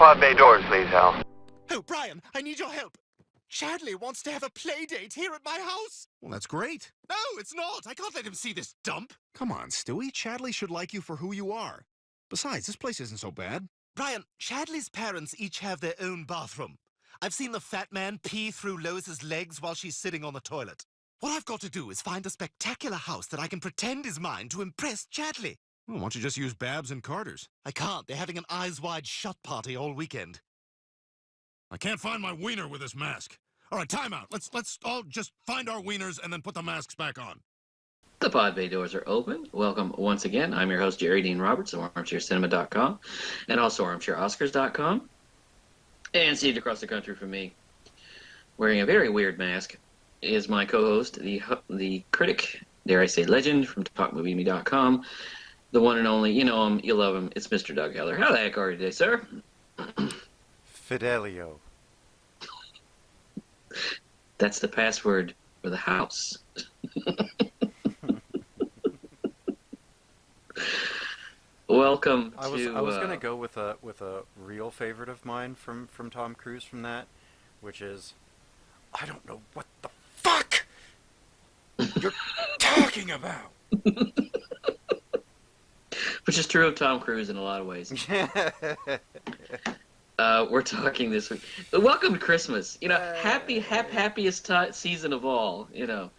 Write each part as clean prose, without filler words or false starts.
pod bay doors, please, Hal. Oh, Brian, I need your help. Chadley wants to have a play date here at my house. Well, that's great. No, it's not. I can't let him see this dump. Come on, Stewie. Chadley should like you for who you are. Besides, this place isn't so bad. Brian, Chadley's parents each have their own bathroom. I've seen the fat man pee through Lois's legs while she's sitting on the toilet. What I've got to do is find a spectacular house that I can pretend is mine to impress Chadley. Well, why don't you just use Babs and Carter's? I can't. They're having an eyes wide shut party all weekend. I can't find my wiener with this mask. All right, time out. Let's all just find our wieners and then put the masks back on. The pod bay doors are open. Welcome once again. I'm your host, Jerry Dean Roberts of ArmchairCinema.com and also ArmchairOscars.com. And seated across the country from me, wearing a very weird mask, is my co-host, the critic, dare I say legend, from TalkMovieMe.com, the one and only, you know him, you love him, it's Mr. Doug Heller. How the heck are you today, sir? Fidelio. That's the password for the house. Welcome I was gonna go with a real favorite of mine from Tom Cruise from that, which is, I don't know what the fuck you're talking about. Which is true of Tom Cruise in a lot of ways. We're talking this week. Welcome to Christmas. You know, happiest season of all. You know,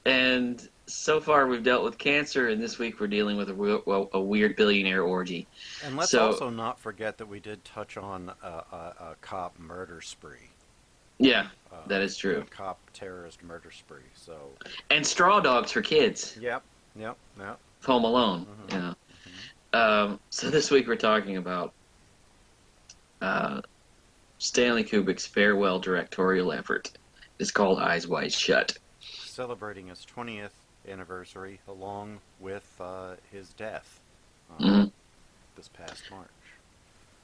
and so far we've dealt with cancer, and this week we're dealing with a weird billionaire orgy. And let's also not forget that we did touch on a cop murder spree. Yeah, that is true. A cop terrorist murder spree. So. And straw dogs for kids. Yep. Home Alone. Mm-hmm. You know. So this week we're talking about Stanley Kubrick's farewell directorial effort. It's called Eyes Wide Shut. Celebrating his 20th anniversary along with his death this past March.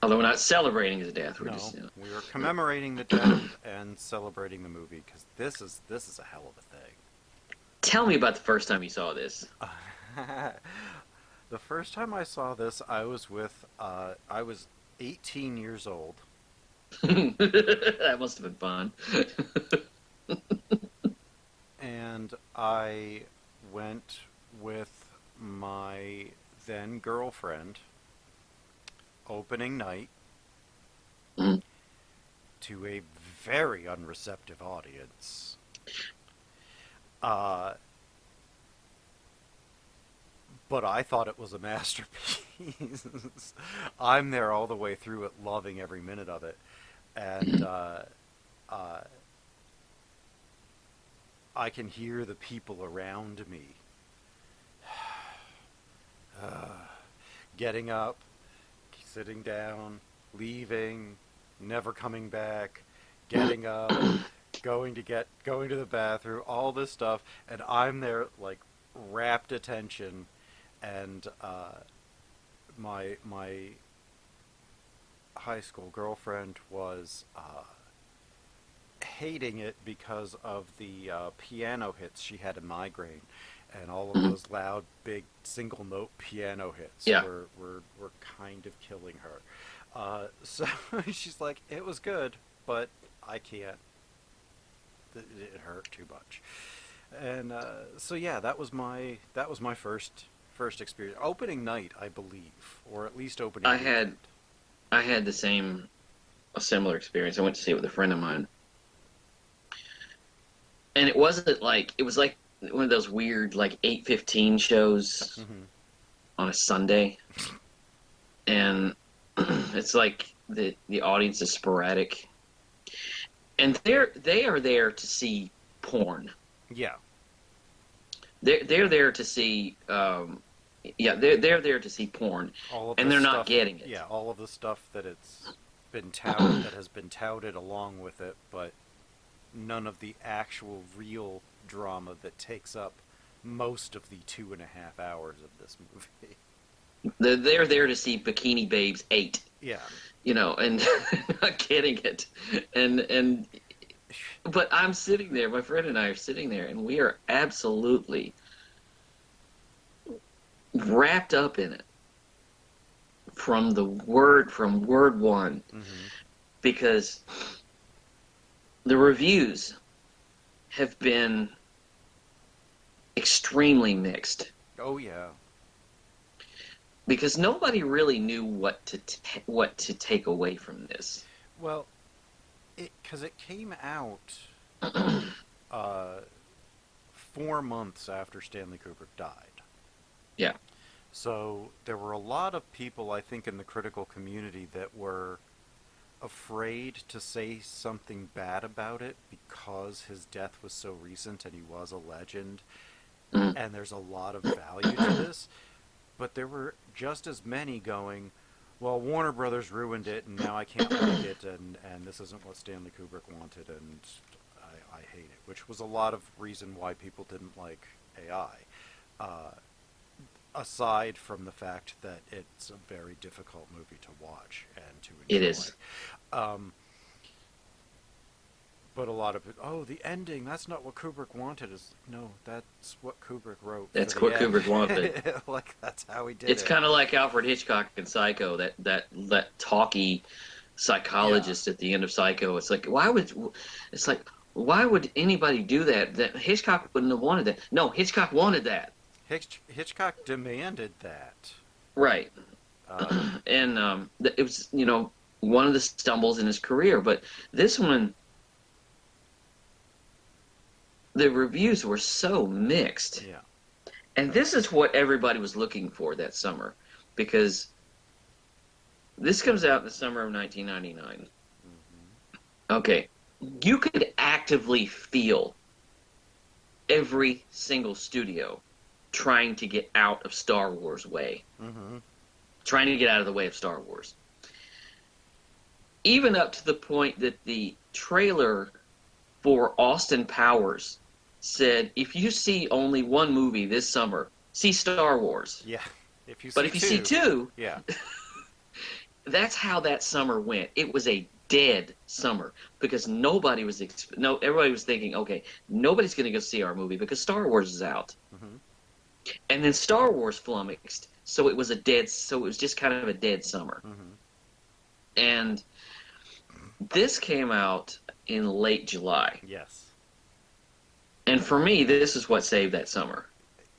Although we're not celebrating his death, we're just we are commemorating the death and celebrating the movie because this is a hell of a thing. Tell me about the first time you saw this. The first time I saw this, I was 18 years old. That must have been fun. And I went with my then girlfriend opening night to a very unreceptive audience. But I thought it was a masterpiece. I'm there all the way through it, loving every minute of it. And I can hear the people around me getting up, sitting down, leaving, never coming back, getting up, going to the bathroom, all this stuff, and I'm there like rapt attention, and my high school girlfriend was hating it because of the piano hits. She had a migraine, and all of those loud, big, single-note piano hits were kind of killing her. So she's like, it was good, but I can't. It hurt too much. And so yeah, that was my first experience. Opening night, I believe, or at least opening. I had a similar experience. I went to see it with a friend of mine. And it was like one of those weird, like, 8:15 shows on a Sunday. And it's like the audience is sporadic. And they are there to see porn. Yeah. They're there to see they're there to see porn. And they're not getting it. Yeah, all of the stuff that has been touted along with it, but none of the actual real drama that takes up most of the 2.5 hours of this movie. They're there to see Bikini Babes 8. Yeah. You know, and not getting it. But I'm sitting there, my friend and I are sitting there, and we are absolutely wrapped up in it. from word one, because the reviews have been extremely mixed. Oh yeah. Because nobody really knew what to take away from this. Well, because it came out 4 months after Stanley Kubrick died. Yeah. So there were a lot of people, I think, in the critical community that were afraid to say something bad about it because his death was so recent and he was a legend, and there's a lot of value to this. But there were just as many going, well, Warner Brothers ruined it, and now I can't like it, and this isn't what Stanley Kubrick wanted, and I hate it, which was a lot of reason why people didn't like AI. Aside from the fact that it's a very difficult movie to watch and to enjoy. It is. But a lot of it, oh, the ending, that's not what Kubrick wanted. Is no, that's what Kubrick wrote. That's what Kubrick wanted. Like, that's how he did it's it. It's kind of like Alfred Hitchcock in Psycho, that talky psychologist at the end of Psycho. It's like, why would anybody do that? That Hitchcock wouldn't have wanted that. No, Hitchcock wanted that. Hitchcock demanded that. Right. And it was, one of the stumbles in his career. But this one, the reviews were so mixed. Yeah. And this is what everybody was looking for that summer, because this comes out in the summer of 1999. Okay. You could actively feel every single studio trying to get out of Star Wars' way. Trying to get out of the way of Star Wars. Even up to the point that the trailer for Austin Powers said, if you see only one movie this summer, see Star Wars. Yeah. If you see two, yeah. That's how that summer went. It was a dead summer because everybody was thinking, okay, nobody's going to go see our movie because Star Wars is out. And then Star Wars flummoxed, so it was just kind of a dead summer. And this came out in late July. Yes. And for me, this is what saved that summer.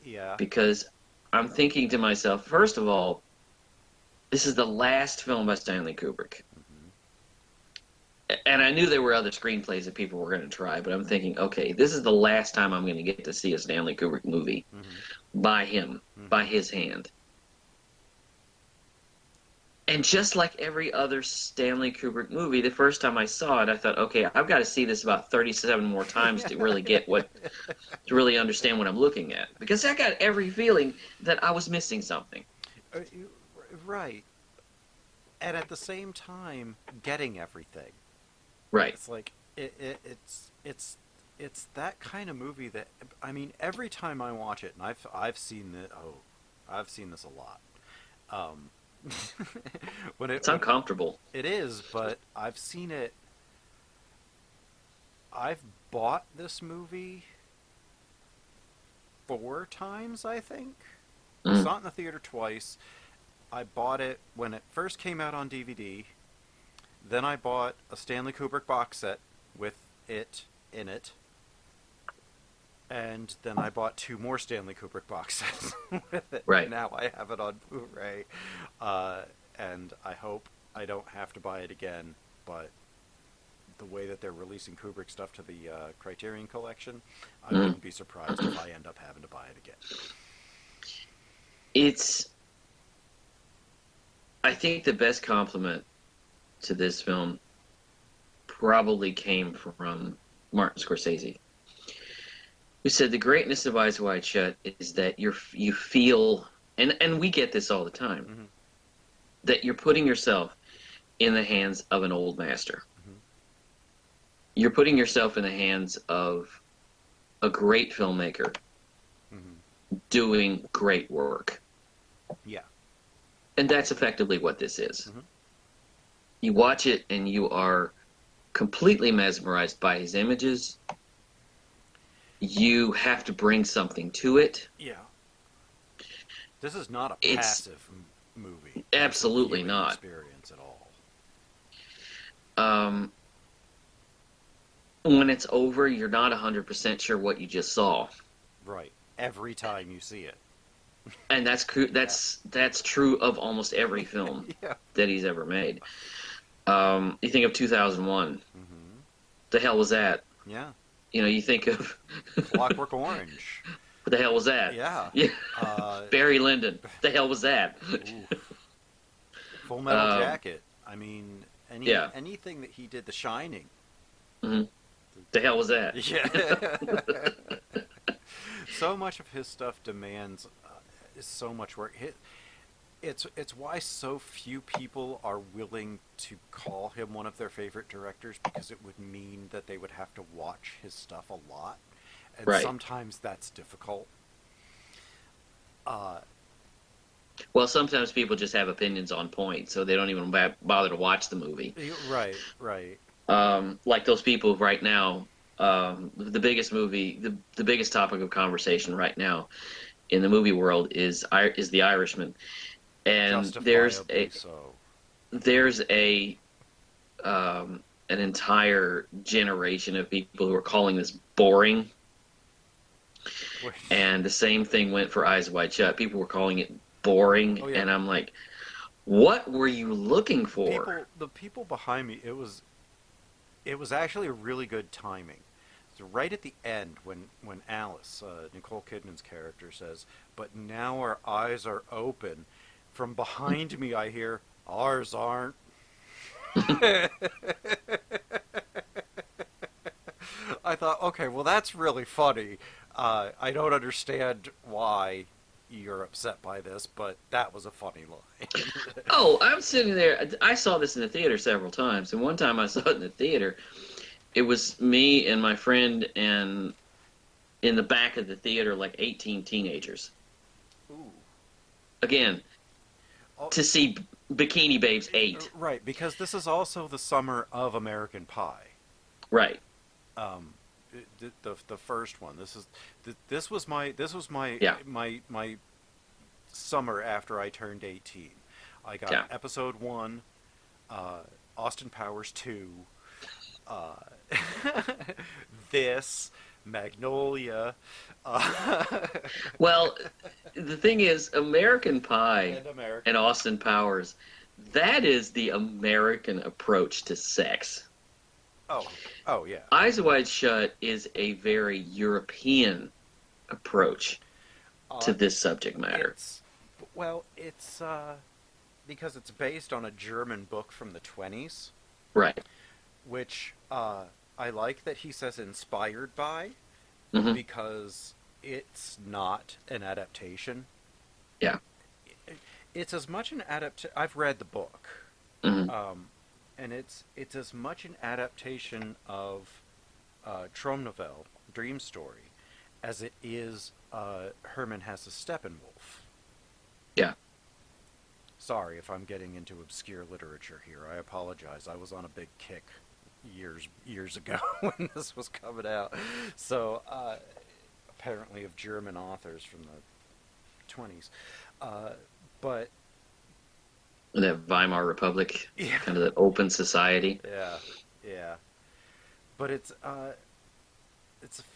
Yeah. Because I'm thinking to myself, first of all, this is the last film by Stanley Kubrick. And I knew there were other screenplays that people were going to try, but I'm thinking, okay, this is the last time I'm going to get to see a Stanley Kubrick movie by him, by his hand. And just like every other Stanley Kubrick movie, the first time I saw it, I thought, okay, I've got to see this about 37 more times to really to really understand what I'm looking at. Because I got every feeling that I was missing something. Right. And at the same time, getting everything. Right. It's like, it's that kind of movie that, I mean, every time I watch it, and I've seen this a lot. It's uncomfortable. It is, but I've seen it. I've bought this movie 4 times, I think. I saw it in the theater twice. I bought it when it first came out on DVD. Then I bought a Stanley Kubrick box set with it in it. And then I bought 2 more Stanley Kubrick box sets with it. Right. Now I have it on Blu-ray. And I hope I don't have to buy it again. But the way that they're releasing Kubrick stuff to the Criterion Collection, I wouldn't be surprised if I end up having to buy it again. I think the best compliment to this film probably came from Martin Scorsese, who said the greatness of Eyes Wide Shut is that you feel, and we get this all the time, that you're putting yourself in the hands of an old master. You're putting yourself in the hands of a great filmmaker doing great work. Yeah. And that's effectively what this is. You watch it and you are completely mesmerized by his images. You have to bring something to it. Yeah. This is not a passive movie. Absolutely not. Experience at all. When it's over, you're not 100% sure what you just saw. Right. Every time you see it. And that's true of almost every film Yeah. that he's ever made. You think of 2001. Mm-hmm. The hell was that? Yeah. You know, you think of Clockwork Orange. what the hell was that? Yeah. Barry Lyndon. The hell was that? Full Metal Jacket. I mean, anything that he did, The Shining. Mm-hmm. The hell was that? Yeah. So much of his stuff demands so much work. It's why so few people are willing to call him one of their favorite directors, because it would mean that they would have to watch his stuff a lot, and right. Sometimes that's difficult. Well, sometimes people just have opinions on point, so they don't even bother to watch the movie. Right, right. Like those people right now. The biggest topic of conversation right now in the movie world is The Irishman, and there's an entire generation of people who are calling this boring. And the same thing went for Eyes Wide Shut. People were calling it boring, and I'm like, what were you looking for? The people behind me, it was actually a really good timing. So right at the end, when Alice, Nicole Kidman's character, says, "But now our eyes are open," from behind me I hear, "Ours aren't." I thought, okay, well, that's really funny. I don't understand why you're upset by this, but that was a funny line. Oh, I'm sitting there. I saw this in the theater several times, and one time I saw it in the theater. It was me and my friend, and in the back of the theater, like 18 teenagers. Ooh. Again, to see Bikini Babes 8. Right, because this is also the summer of American Pie. Right. The first one. This was my summer after I turned 18. I got episode 1, Austin Powers 2, this, Magnolia. Well, the thing is, American Pie and Austin Powers, that is the American approach to sex. Oh yeah. Eyes Wide Shut is a very European approach to this subject matter. It's because it's based on a German book from the 1920s. Right. Which I like that he says inspired by, because it's not an adaptation. Yeah. It's as much an adaptation. I've read the book. And it's as much an adaptation of Traumnovelle, Dream Story, as it is Hermann Hesse's Steppenwolf. Yeah. Sorry if I'm getting into obscure literature here. I apologize. I was on a big kick years ago when this was coming out. So apparently of German authors from the 1920s. But that Weimar Republic, kind of that open society. Yeah. But it's a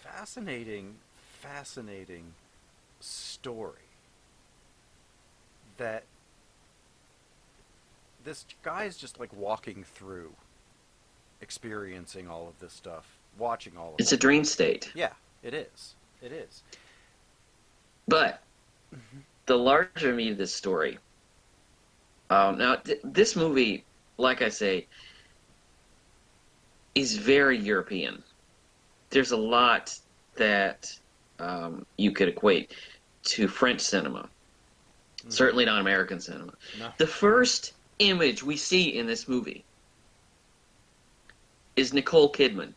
fascinating story that this guy is just like walking through, experiencing all of this stuff, watching all of it. It's a dream state. Yeah, it is. It is. But the larger meat of this story. Now, this movie, like I say, is very European. There's a lot that you could equate to French cinema. Certainly not American cinema. No. The first image we see in this movie is Nicole Kidman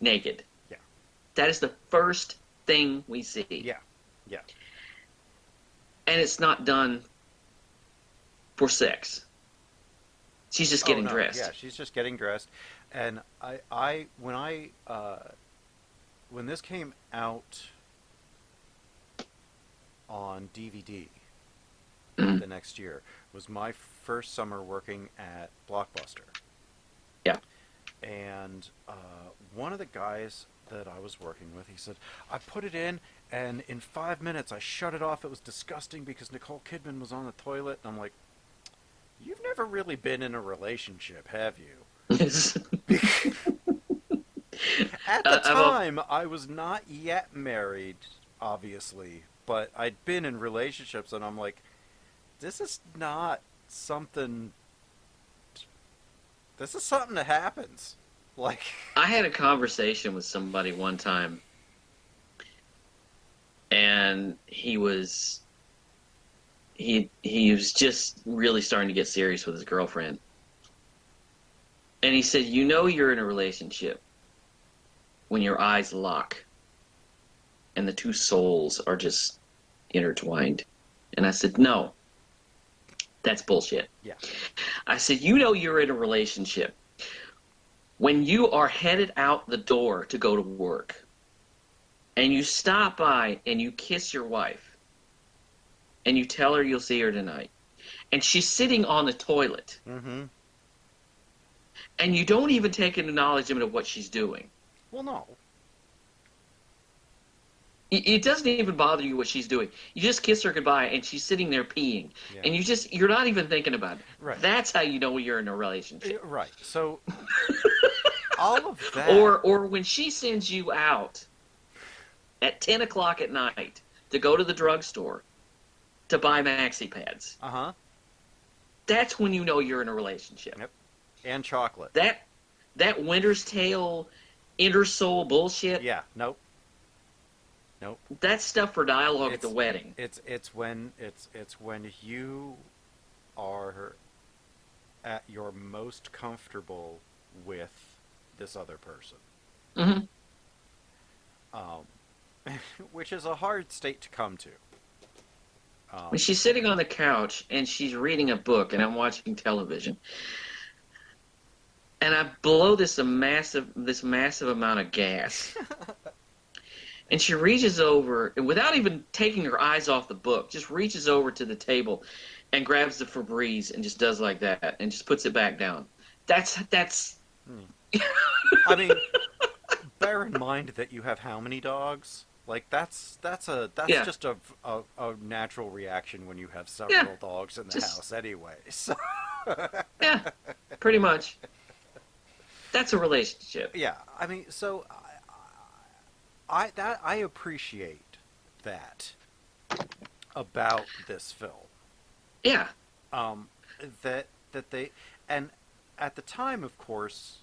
naked. Yeah. That is the first thing we see. Yeah. And it's not done for sex. She's just getting dressed. Yeah, she's just getting dressed. And when this came out on DVD the next year, was my first summer working at Blockbuster. Yeah. And one of the guys that I was working with, he said, I put it in, and in 5 minutes I shut it off. It was disgusting because Nicole Kidman was on the toilet. And I'm like, you've never really been in a relationship, have you? At the time, I was not yet married, obviously, but I'd been in relationships, and I'm like, this is not something. This is something that happens. Like, I had a conversation with somebody one time, and he was just really starting to get serious with his girlfriend. And he said, "You know you're in a relationship when your eyes lock and the two souls are just intertwined." And I said, "No, that's bullshit." yeah. I said, "You know you're in a relationship when you are headed out the door to go to work and you stop by and you kiss your wife and you tell her you'll see her tonight and she's sitting on the toilet Mm-hmm. and you don't even take an acknowledgement of what she's doing. Well, no. It doesn't even bother you what she's doing. You just kiss her goodbye and she's sitting there peeing. Yeah. And you're not even thinking about it. Right. That's how you know you're in a relationship. Right. So, all of that. Or when she sends you out at 10 o'clock at night to go to the drugstore to buy maxi pads. Uh-huh. That's when you know you're in a relationship. Yep. And chocolate. That Winter's Tale inner soul bullshit. Yeah. Nope. Nope. That's stuff for dialogue at the wedding. It's when you are at your most comfortable with this other person. Mm-hmm. Which is a hard state to come to. When she's sitting on the couch and she's reading a book and I'm watching television, and I blow this massive amount of gas. And she reaches over, and without even taking her eyes off the book, just reaches over to the table and grabs the Febreze and just does like that and just puts it back down. That's. I mean, bear in mind that you have how many dogs? Like that's Yeah. just a natural reaction when you have several dogs in the house anyway. So Yeah, pretty much. That's a relationship. yeah, I mean, so I appreciate that about this film. Yeah. That they, and at the time, of course,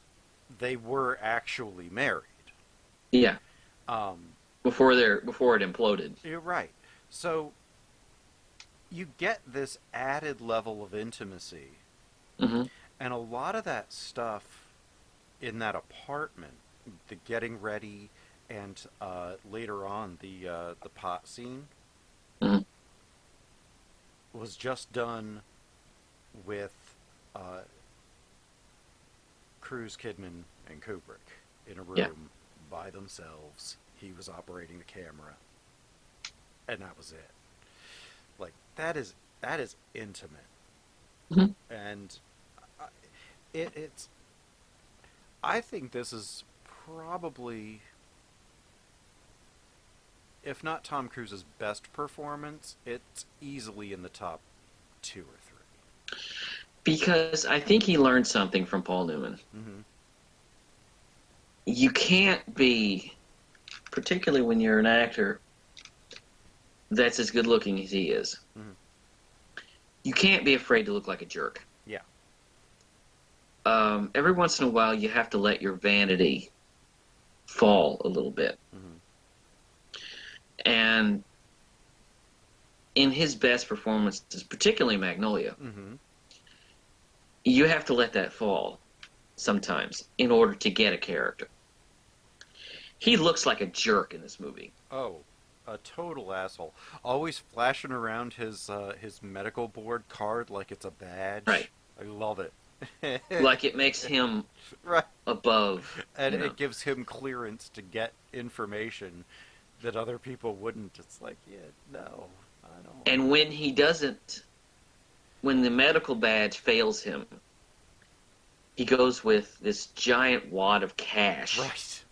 they were actually married. Yeah. Before it imploded. You're right. So you get this added level of intimacy, Mm-hmm. and a lot of that stuff in that apartment, the getting ready, and later on the pot scene, Mm-hmm. was just done with Cruise, Kidman, and Kubrick in a room by themselves. He was operating the camera, and that was it. Like that is intimate, Mm-hmm. and it's. I think this is probably, if not Tom Cruise's best performance, it's easily in the top 2 or 3. Because I think he learned something from Paul Newman. Mm-hmm. You can't be, particularly when you're an actor that's as good looking as he is, Mm-hmm. you can't be afraid to look like a jerk. Yeah. Every once in a while, you have to let your vanity fall a little bit. Mm-hmm. And in his best performances, particularly Magnolia, Mm-hmm. you have to let that fall sometimes in order to get a character. He looks like a jerk in this movie. Oh, a total asshole. Always flashing around his medical board card like it's a badge. Right. I love it. Like it makes him right. above. And you know. it gives him clearance to get information that other people wouldn't. It's like, yeah, no, I don't. And when he doesn't when the medical badge fails him, he goes with this giant wad of cash Right.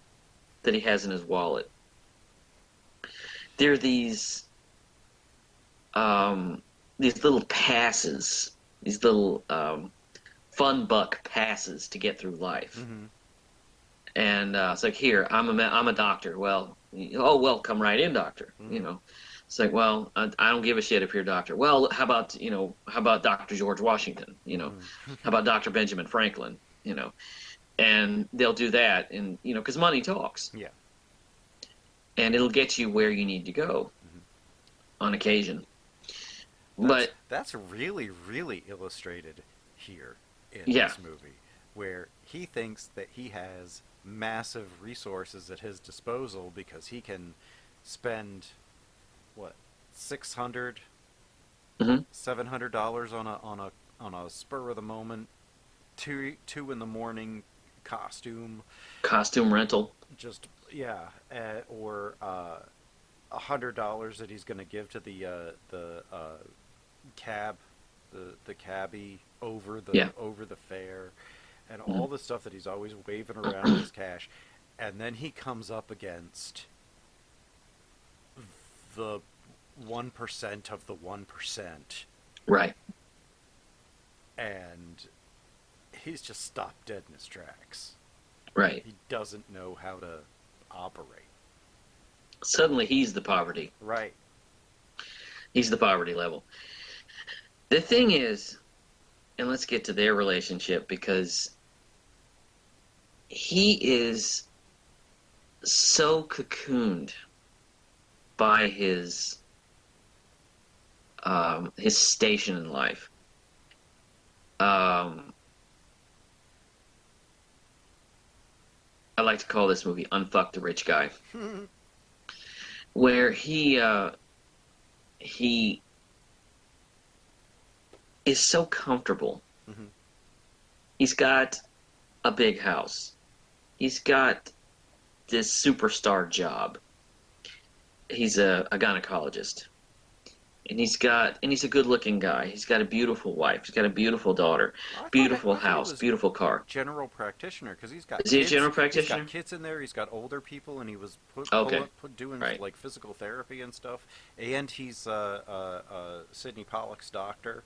that he has in his wallet. There are these little passes, these little fun buck passes to get through life. Mm-hmm. And it's like, here, I'm a doctor. Well, oh, well, come right in, doctor. Mm-hmm. You know, it's like, well, I don't give a shit if you're a doctor. Well, how about Dr. George Washington? You know, Mm-hmm. how about Dr. Benjamin Franklin? You know, and they'll do that, and because money talks. Yeah. And it'll get you where you need to go on occasion. But that's really, really illustrated here in Yeah. this movie, where he thinks that he has massive resources at his disposal because he can spend what $600, Mhm. $700 on a spur of the moment, two in the morning costume, costume rental. just yeah, or $100 that he's going to give to the cab, the cabbie over Yeah. the fare, and all the stuff that he's always waving around his cash, and then he comes up against the 1% of the 1%, Right. and he's just stopped dead in his tracks. Right. He doesn't know how to operate. Suddenly he's the poverty. Right. He's the poverty level. The thing is, and let's get to their relationship, because he is so cocooned by his station in life. I like to call this movie "Unfuck the Rich Guy," where he is so comfortable. Mm-hmm. He's got a big house. He's got this superstar job. He's a gynecologist. And he's a good-looking guy. He's got a beautiful wife. He's got a beautiful daughter. Beautiful house. Beautiful car. General practitioner, because he's got Is he a kids. general practitioner? He's got kids in there. He's got older people, and he was doing Right. like physical therapy and stuff. And he's Sydney Pollack's doctor.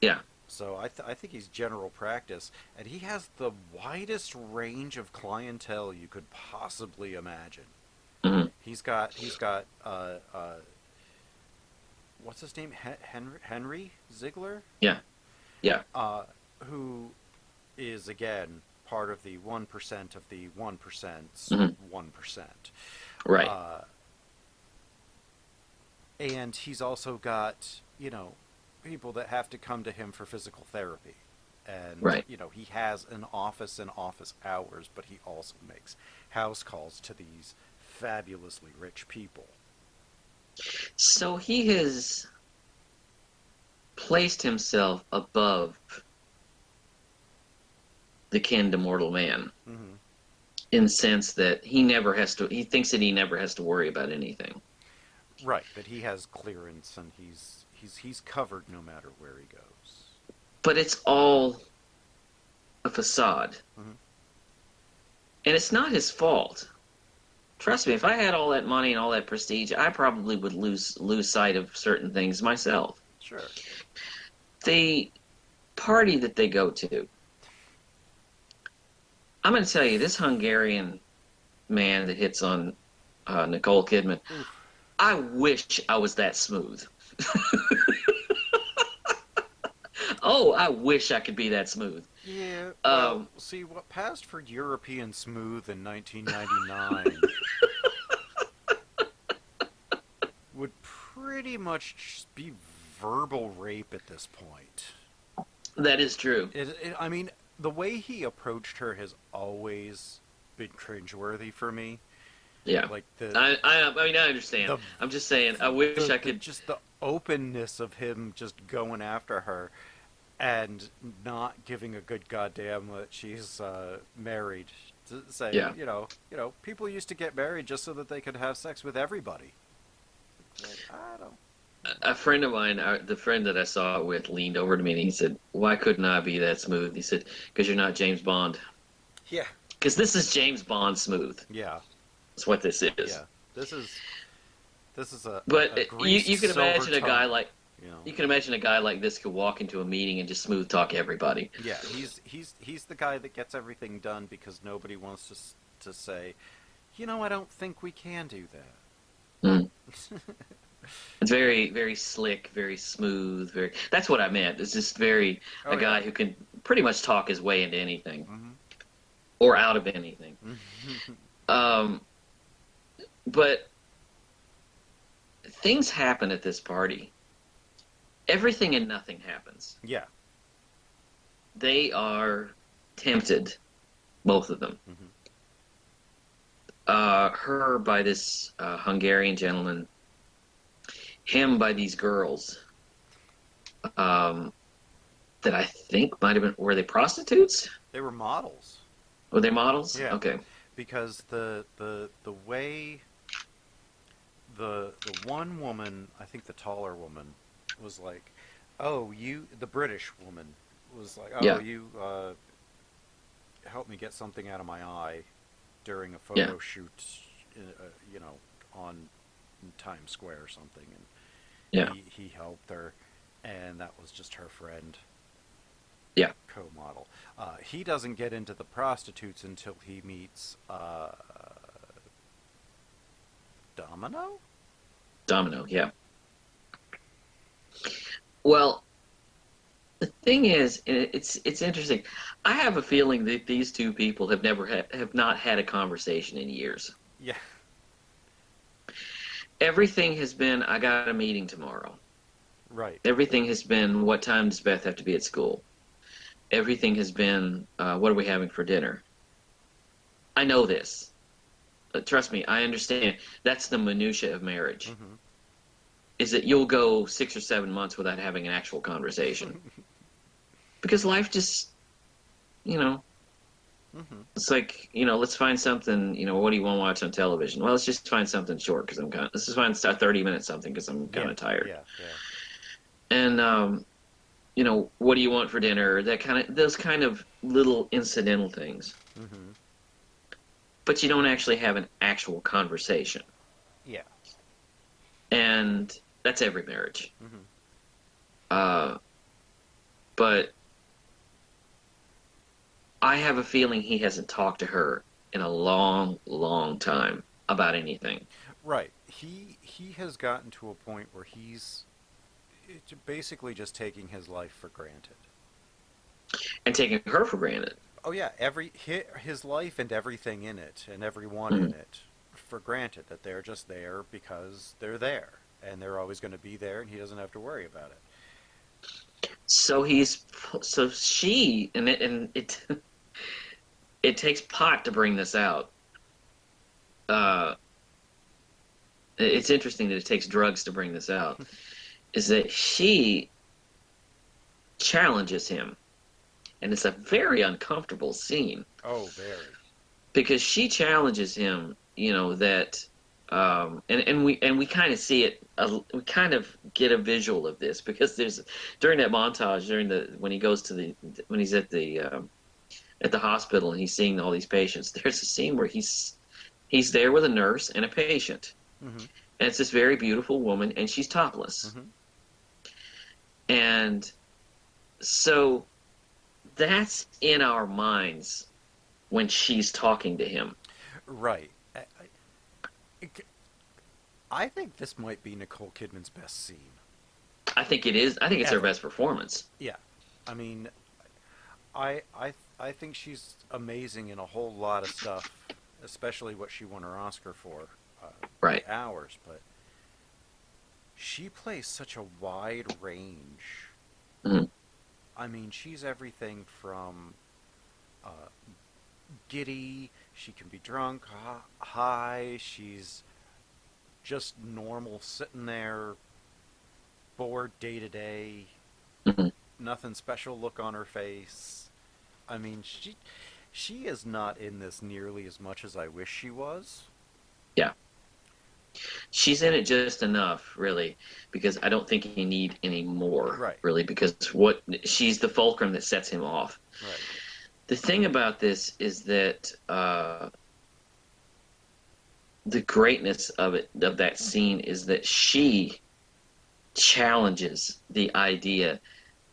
Yeah. So I think he's general practice, and he has the widest range of clientele you could possibly imagine. Mm-hmm. He's got what's his name? Henry Ziegler? Yeah. Yeah. Who is again part of the 1% of the 1%'s Mhm. 1%. Right. And he's also got, people that have to come to him for physical therapy. And, Right. He has an office and office hours, but he also makes house calls to these fabulously rich people. So he has placed himself above the kin to mortal man, Mm-hmm. in the sense that he thinks that he never has to worry about anything. Right, that he has clearance and he's covered no matter where he goes. But it's all a facade. Mhm. And it's not his fault. Trust me, if I had all that money and all that prestige, I probably would lose sight of certain things myself. Sure. The party that they go to, I'm going to tell you, this Hungarian man that hits on Nicole Kidman, Oof. I wish I was that smooth. Oh, I wish I could be that smooth. Yeah, well, see, what passed for European smooth in 1999 would pretty much just be verbal rape at this point. That is true. I mean, the way he approached her has always been cringeworthy for me. Yeah. Like I mean, I understand. I'm just saying, I wish I could. Just the openness of him just going after her and not giving a good goddamn that she's married. To say, Yeah. People used to get married just so that they could have sex with everybody. Like, I don't. A friend of mine, the friend that I saw it with, leaned over to me and he said, "Why couldn't I be that smooth?" He said, "Because you're not James Bond. Yeah. Because this is James Bond smooth. Yeah. That's what this is." Yeah. This is But a greased you can silver imagine a guy tongue. like You know. you can imagine a guy like this could walk into a meeting and just smooth talk everybody. Yeah. He's the guy that gets everything done because nobody wants to say, I don't think we can do that. Mm. It's very, very slick, very smooth. Very. That's what I meant. It's just very a Oh yeah. guy who can pretty much talk his way into anything Mm-hmm. or out of anything. Um, but things happen at this party. Everything and nothing happens. Yeah. They are tempted, both of them. Mm-hmm. Her by this Hungarian gentleman, him by these girls that I think might have been, were they prostitutes? They were models. Were they models? Yeah. Okay. Because the way the one woman, I think the taller woman, was like, "Oh, the British woman was like, oh, Yeah. you helped me get something out of my eye during a photo shoot, on Times Square or something." And Yeah. he helped her, and that was just her friend. Yeah. Co-model. He doesn't get into the prostitutes until he meets Domino? Domino, yeah. Well, the thing is, it's interesting. I have a feeling that these two people have not had a conversation in years. Yeah. Everything has been, I got a meeting tomorrow. Right. Everything has been, what time does Beth have to be at school? Everything has been, what are we having for dinner? I know this. Trust me, I understand. That's the minutia of marriage. Mm-hmm. Is that you'll go 6 or 7 months without having an actual conversation. Because life just, Mm-hmm. it's like, let's find something, what do you want to watch on television? Well, let's just find something short because let's just find a 30-minute something because I'm kind of tired. Yeah, yeah. And, what do you want for dinner? Those kind of little incidental things. Mm-hmm. But you don't actually have an actual conversation. Yeah. And that's every marriage. Mm-hmm. But I have a feeling he hasn't talked to her in a long, long time about anything. Right. He has gotten to a point where he's basically just taking his life for granted. And taking her for granted. Oh yeah, his life and everything in it and everyone in it for granted, that they're just there because they're there and they're always going to be there and he doesn't have to worry about it. So she and it it takes pot to bring this out. It's interesting that it takes drugs to bring this out. Is that she challenges him, and it's a very uncomfortable scene. Oh, very. Because she challenges him, that, and we kind of see it. We kind of get a visual of this because there's during that montage when he goes when he's at the hospital and he's seeing all these patients. There's a scene where he's there with a nurse and a patient, Mm-hmm. and it's this very beautiful woman, and she's topless, Mm-hmm. and so that's in our minds when she's talking to him. Right. I think this might be Nicole Kidman's best scene. I think it is. I think it's her Ever. best performance. Yeah. I mean, I think she's amazing in a whole lot of stuff, especially what she won her Oscar for. Right. Hours, but she plays such a wide range. Mm-hmm. I mean, she's everything from giddy, she can be drunk, high, she's just normal, sitting there, bored day to day, Mm-hmm. nothing special look on her face. I mean, she is not in this nearly as much as I wish she was. Yeah. She's in it just enough, really, because I don't think you need any more, Right. really, because what she's the fulcrum that sets him off. Right. The thing about this is that the greatness of that scene is that she challenges the idea,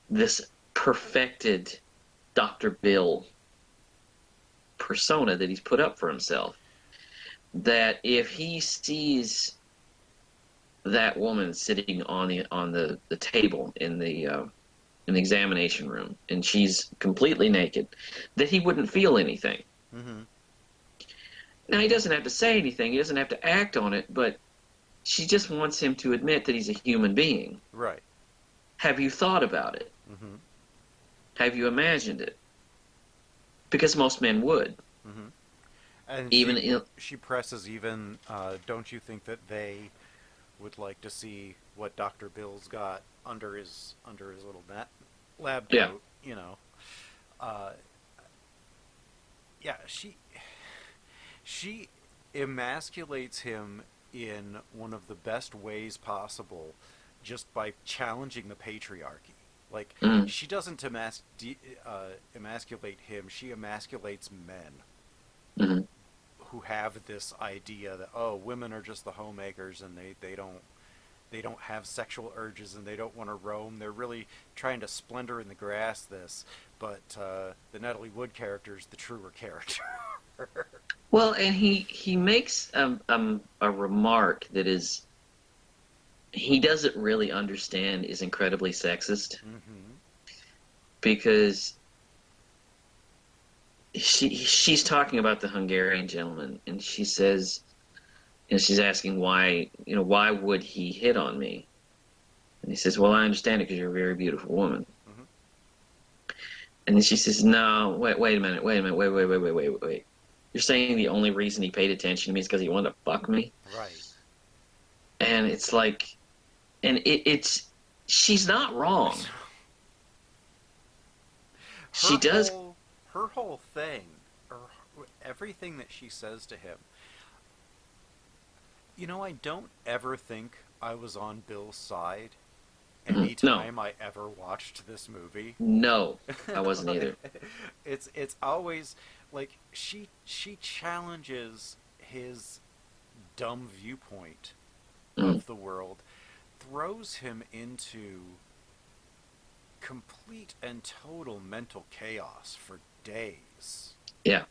this perfected Dr. Bill persona that he's put up for himself, that if he sees that woman sitting on the table in the examination room and she's completely naked, that he wouldn't feel anything. Mm-hmm. Now, he doesn't have to say anything, he doesn't have to act on it, but she just wants him to admit that he's a human being. Right. Have you thought about it? Mm-hmm. Have you imagined it? Because most men would. Mm-hmm. And Even she presses even, don't you think that they would like to see what Dr. Bill's got under his little lab coat, Yeah. you know? Yeah, she emasculates him in one of the best ways possible, just by challenging the patriarchy. Like, she doesn't emasculate him, she emasculates men who have this idea that, oh, women are just the homemakers and they don't have sexual urges and they don't want to roam. They're really trying to splendor in the grass, but the Natalie Wood character is the truer character. well, and he makes a remark that is he doesn't really understand is incredibly sexist, because she's talking about the Hungarian gentleman, and she says, and she's asking why would he hit on me? And he says, well, I understand it because you're a very beautiful woman. And then she says, no, wait a minute, wait. You're saying the only reason he paid attention to me is because he wanted to fuck me? Right. And it's like, and she's not wrong. Her whole thing, or everything that she says to him. You know, I don't ever think I was on Bill's side anytime I ever watched this movie. No, I wasn't either. It's always like she challenges his dumb viewpoint of the world, throws him into complete and total mental chaos for days. Yeah.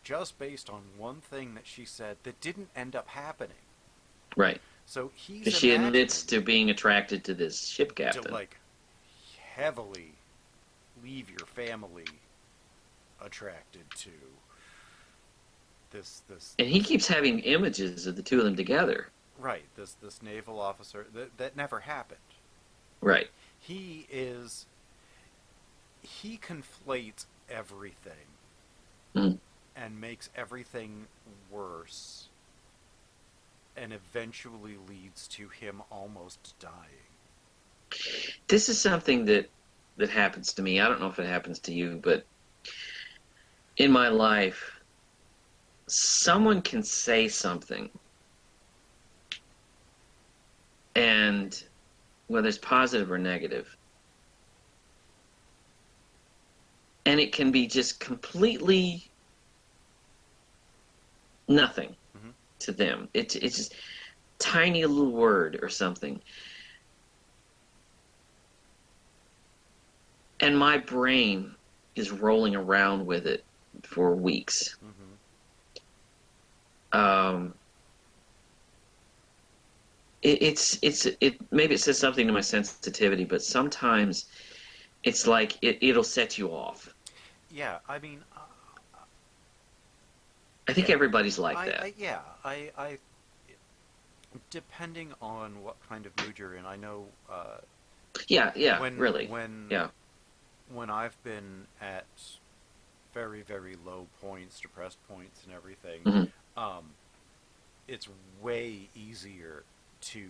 Just based on one thing that she said that didn't end up happening. Right. So she admits to being attracted to this ship captain. To, like, heavily leave your family attracted to this. And he keeps having images of the two of them together. Right. This naval officer that never happened. Right. He conflates everything and makes everything worse, and eventually leads to him almost dying. This is something that happens to me. I don't know if it happens to you, but in my life, someone can say something, and whether it's positive or negative, and it can be just completely nothing to them. It's just tiny little word or something, and my brain is rolling around with it for weeks. It maybe it says something to my sensitivity, but sometimes it's like it'll set you off. Yeah, I mean, I think everybody's like that. I depending on what kind of mood you're in, I know. Really. When I've been at very, very low points, depressed points, and everything, it's way easier to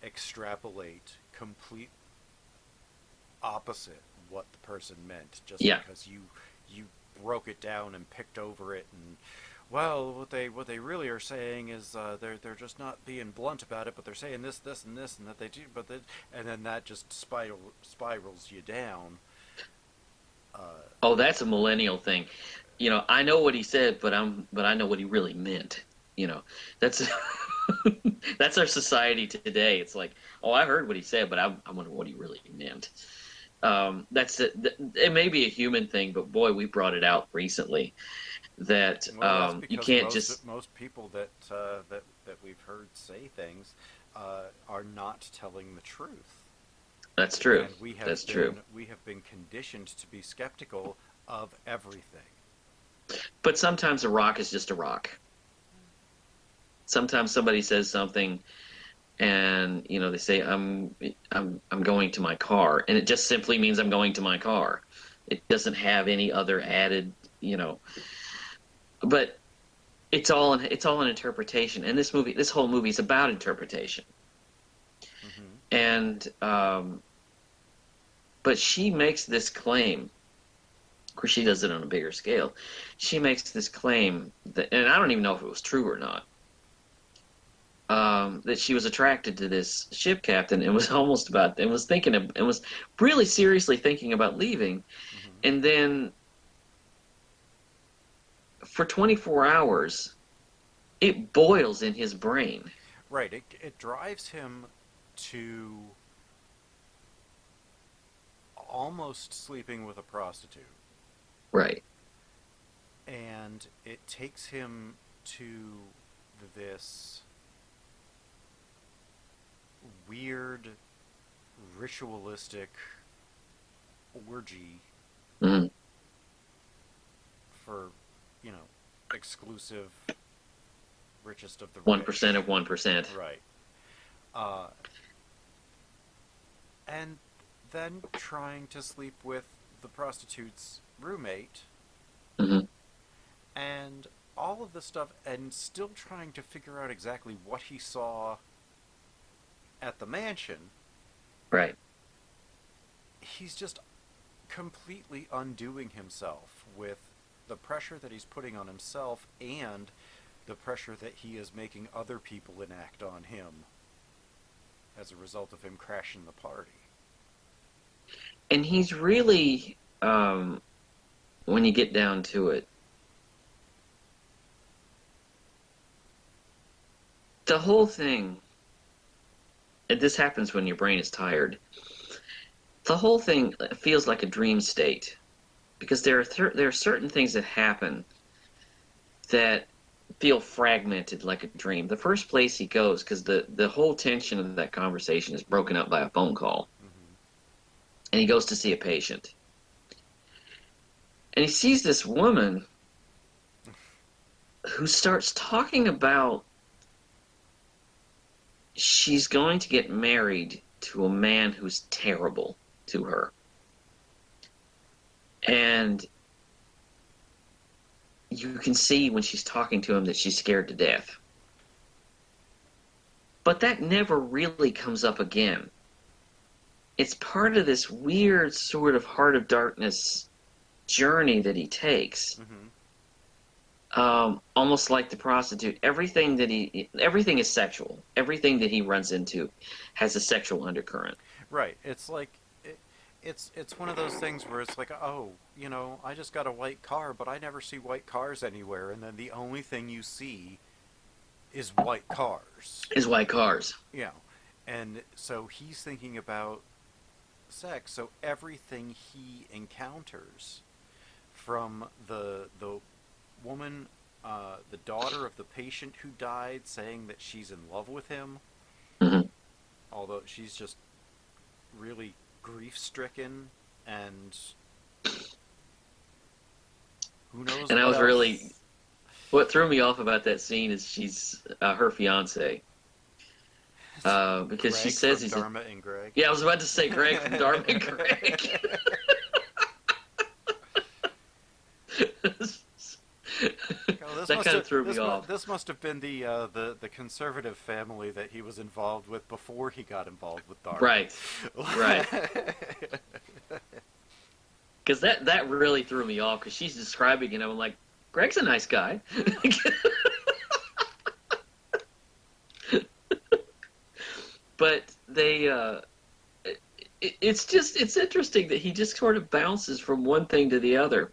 extrapolate complete opposite what the person meant, just because you broke it down and picked over it and well, what they really are saying is they're just not being blunt about it, but they're saying this, this, and this, and that they do, and then that just spirals you down. Uh, Oh, that's a millennial thing. I know what he said, but I know what he really meant. That's that's our society today. It's like, oh, I heard what he said, but I wonder what he really meant. That's it. It may be a human thing, but boy, we brought it out recently that well, that's you because can't just. most people that we've heard say things are not telling the truth. That's true. And That's true. we have been conditioned to be skeptical of everything. But sometimes a rock is just a rock. Sometimes somebody says something, and they say I'm going to my car, and it just simply means I'm going to my car. It doesn't have any other added, But it's all an interpretation, and this whole movie is about interpretation. Mm-hmm. And but she makes this claim. Of course, she does it on a bigger scale. She makes this claim that, and I don't even know if it was true or not, that she was attracted to this ship captain and was was really seriously thinking about leaving, Mm-hmm. and then for 24 hours, it boils in his brain. Right. It drives him to almost sleeping with a prostitute. Right. And it takes him to this weird ritualistic orgy Mhm. for, exclusive richest of the rich. 1% of 1%. Right. And then trying to sleep with the prostitute's roommate, Hmm. and all of this stuff, and still trying to figure out exactly what he saw at the mansion. Right. He's just completely undoing himself with the pressure that he's putting on himself and the pressure that he is making other people enact on him as a result of him crashing the party. And he's really, when you get down to it, the whole thing, and this happens when your brain is tired, the whole thing feels like a dream state, because there are certain things that happen that feel fragmented like a dream. The first place he goes, because the whole tension of that conversation is broken up by a phone call, Mm-hmm. and he goes to see a patient. And he sees this woman who starts talking about she's going to get married to a man who's terrible to her. And you can see when she's talking to him that she's scared to death. But that never really comes up again. It's part of this weird sort of heart of darkness journey that he takes. Mm-hmm. Almost like the prostitute. Everything is sexual. Everything that he runs into has a sexual undercurrent. Right. It's like it's one of those things where it's like, oh, I just got a white car, but I never see white cars anywhere, and then the only thing you see is white cars. Is white cars. And so he's thinking about sex. So everything he encounters, from the woman, the daughter of the patient who died, saying that she's in love with him, Mm-hmm. although she's just really grief-stricken, and who knows. And I what was else. really, what threw me off about that scene is she's her fiance. Because Greg she says from he's Dharma and Greg. Yeah, I was about to say Greg from Dharma and Greg. That kind of threw me off. This must have been the conservative family that he was involved with before he got involved with Dharma. Right. Because that really threw me off, because she's describing it, and I'm like, Greg's a nice guy. But it's interesting that he just sort of bounces from one thing to the other.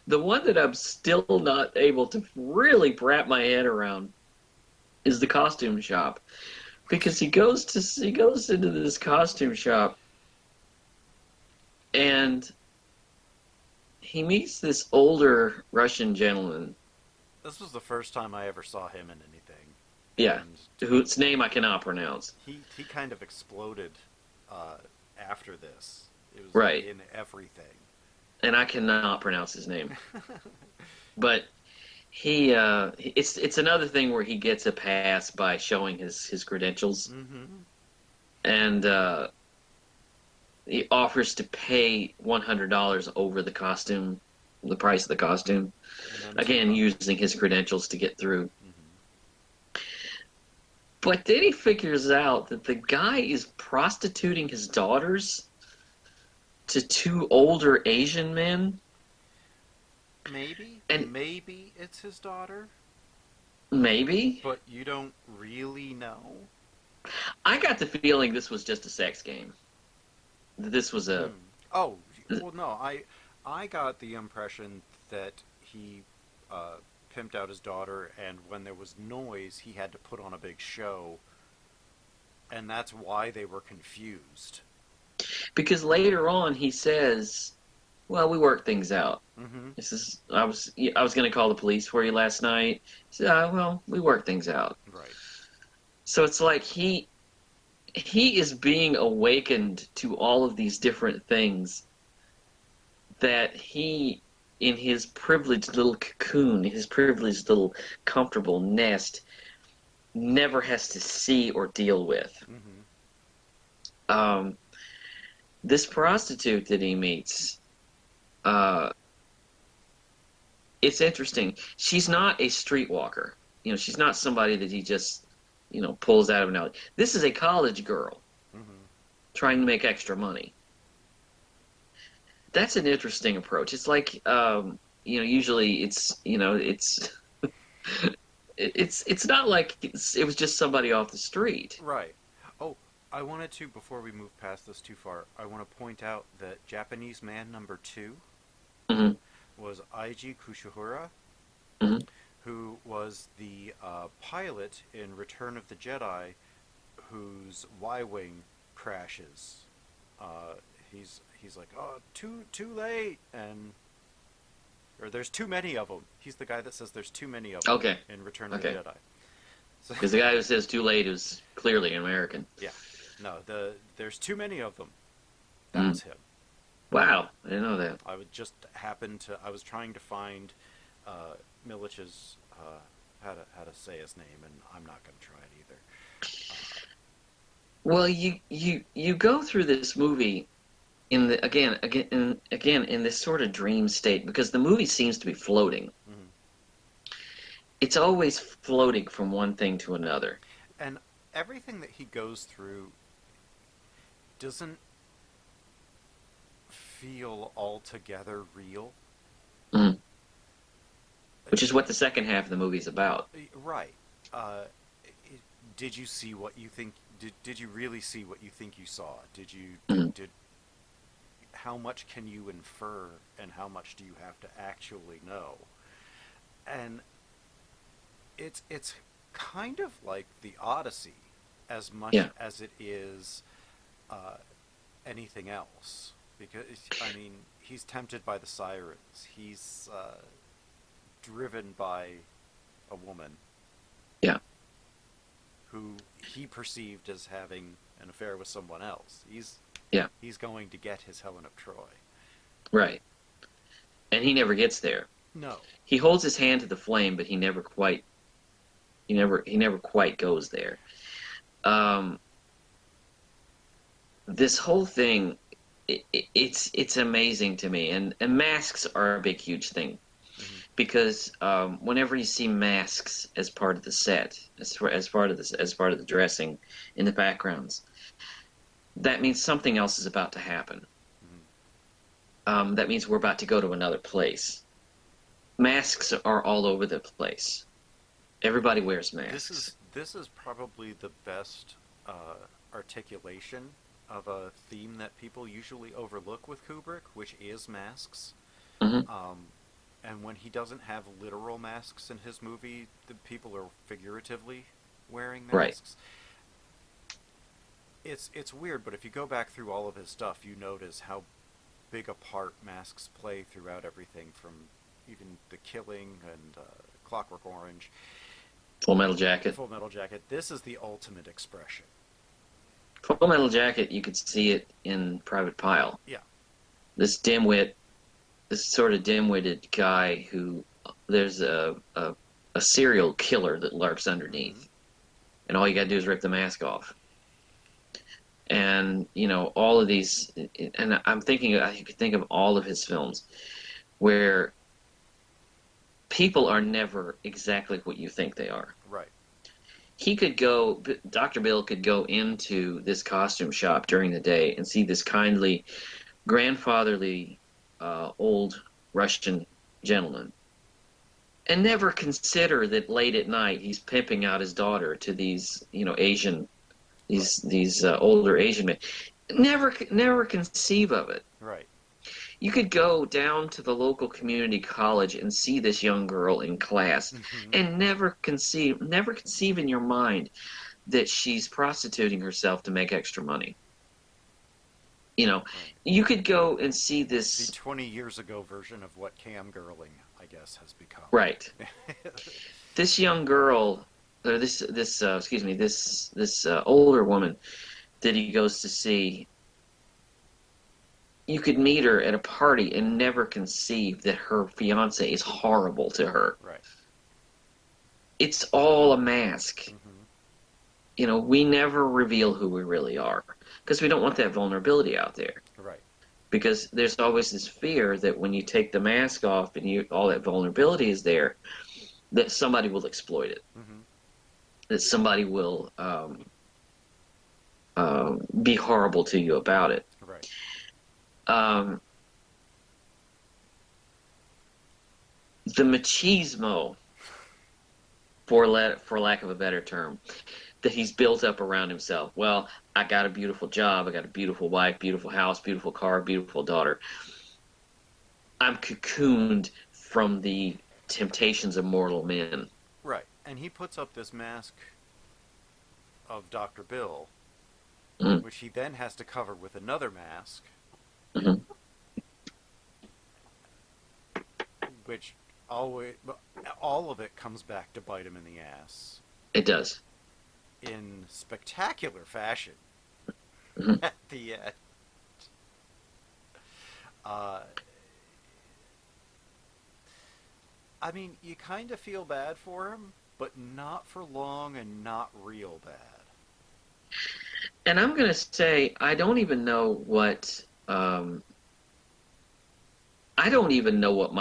The one that I'm still not able to really wrap my head around is the costume shop, because he goes into this costume shop and he meets this older Russian gentleman. This was the first time I ever saw him in anything. Yeah, And whose name I cannot pronounce. he kind of exploded after this. It was Right. in everything. And I cannot pronounce his name. But he it's another thing where he gets a pass by showing his credentials. Mm-hmm. And he offers to pay $100 over the costume, the price of the costume. Again, using his credentials to get through. Mm-hmm. But then he figures out that the guy is prostituting his daughters to two older Asian men. Maybe it's his daughter. Maybe. But you don't really know. I got the feeling this was just a sex game. This was a... Oh, well, no. I got the impression that he pimped out his daughter, and when there was noise, he had to put on a big show, and that's why they were confused. Because later on he says, well, we worked things out. Mm-hmm. I was going to call the police for you last night. He said, well, we worked things out. Right. So it's like he is being awakened to all of these different things that he, in his privileged little cocoon, his privileged little comfortable nest, never has to see or deal with. Mm-hmm. This prostitute that he meets, it's interesting. She's not a streetwalker. You know, she's not somebody that he just, pulls out of an alley. This is a college girl trying to make extra money. That's an interesting approach. It's like, usually it's it's not like it was just somebody off the street. Right. Oh, I wanted to, before we move past this too far, I want to point out that Japanese man number 2 Mm-hmm. was Eiji Kushihara, Mm-hmm. who was the pilot in Return of the Jedi, whose Y-wing crashes. He's like, oh, too late, or there's too many of them. He's the guy that says there's too many of them. Okay. In Return of the Jedi. Because the guy who says too late is clearly an American. Yeah. No, there's too many of them. That was him. Wow, I didn't know that. I was trying to find Milich's how to say his name, and I'm not going to try it either. Well, you go through this movie in this sort of dream state, because the movie seems to be floating. Mm-hmm. It's always floating from one thing to another. And everything that he goes through doesn't feel altogether real. Mm. Which is what the second half of the movie is about. Right. Did you see what you think? Did you really see what you think you saw? Did you? Mm. How much can you infer, and how much do you have to actually know? And it's kind of like the Odyssey, as much as it is anything else. Because, I mean, he's tempted by the sirens. He's driven by a woman. Yeah. Who he perceived as having an affair with someone else. He's going to get his Helen of Troy. Right. And he never gets there. No. He holds his hand to the flame, but he never quite goes there. This whole thing, it's amazing to me, and masks are a big, huge thing, because whenever you see masks as part of the set, as part of the dressing in the backgrounds, that means something else is about to happen. That means we're about to go to another place. masks are all over the place. Everybody wears masks. This is probably the best articulation of a theme that people usually overlook with Kubrick, which is masks. Hmm. And when he doesn't have literal masks in his movie, the people are figuratively wearing Right. masks. It's weird, but if you go back through all of his stuff, you notice how big a part masks play throughout everything, from even The Killing and Clockwork Orange, Full Metal Jacket. Full Metal Jacket. This is the ultimate expression. Full Metal Jacket, you could see it in Private Pile. Yeah. This dimwit, this sort of dim-witted guy who, there's a serial killer that lurks underneath. Mm-hmm. And all you gotta do is rip the mask off. And, you know, all of these, and I'm thinking, I could think of all of his films where people are never exactly what you think they are. Right. He could go, Dr. Bill could go into this costume shop during the day and see this kindly, grandfatherly, old Russian gentleman, and never consider that late at night he's pimping out his daughter to these, you know, Asian, these older Asian men. Never conceive of it. Right. You could go down to the local community college and see this young girl in class, Mm-hmm. and never conceive in your mind that she's prostituting herself to make extra money. You know, Right. you could go and see The this. 20 years ago version of what cam girling, I guess, has become. Right. This young girl, or this older woman that he goes to see, you could meet her at a party and never conceive that her fiance is horrible to her. Right. It's all a mask. Mm-hmm. You know, we never reveal who we really are because we don't want that vulnerability out there. Right. Because there's always this fear that when you take the mask off and all that vulnerability is there, that somebody will exploit it. Mm-hmm. That somebody will be horrible to you about it. Right. The machismo, for lack of a better term, that he's built up around himself. Well, I got a beautiful job, I got a beautiful wife, beautiful house, beautiful car, beautiful daughter. I'm cocooned from the temptations of mortal men. Right. And he puts up this mask of Dr. Bill, Mm. which he then has to cover with another mask, Mhm. which all of it comes back to bite him in the ass It does. in spectacular fashion Mhm. at the end. I mean, you kind of feel bad for him, but not for long and not real bad. And I'm going to say, I don't even know what my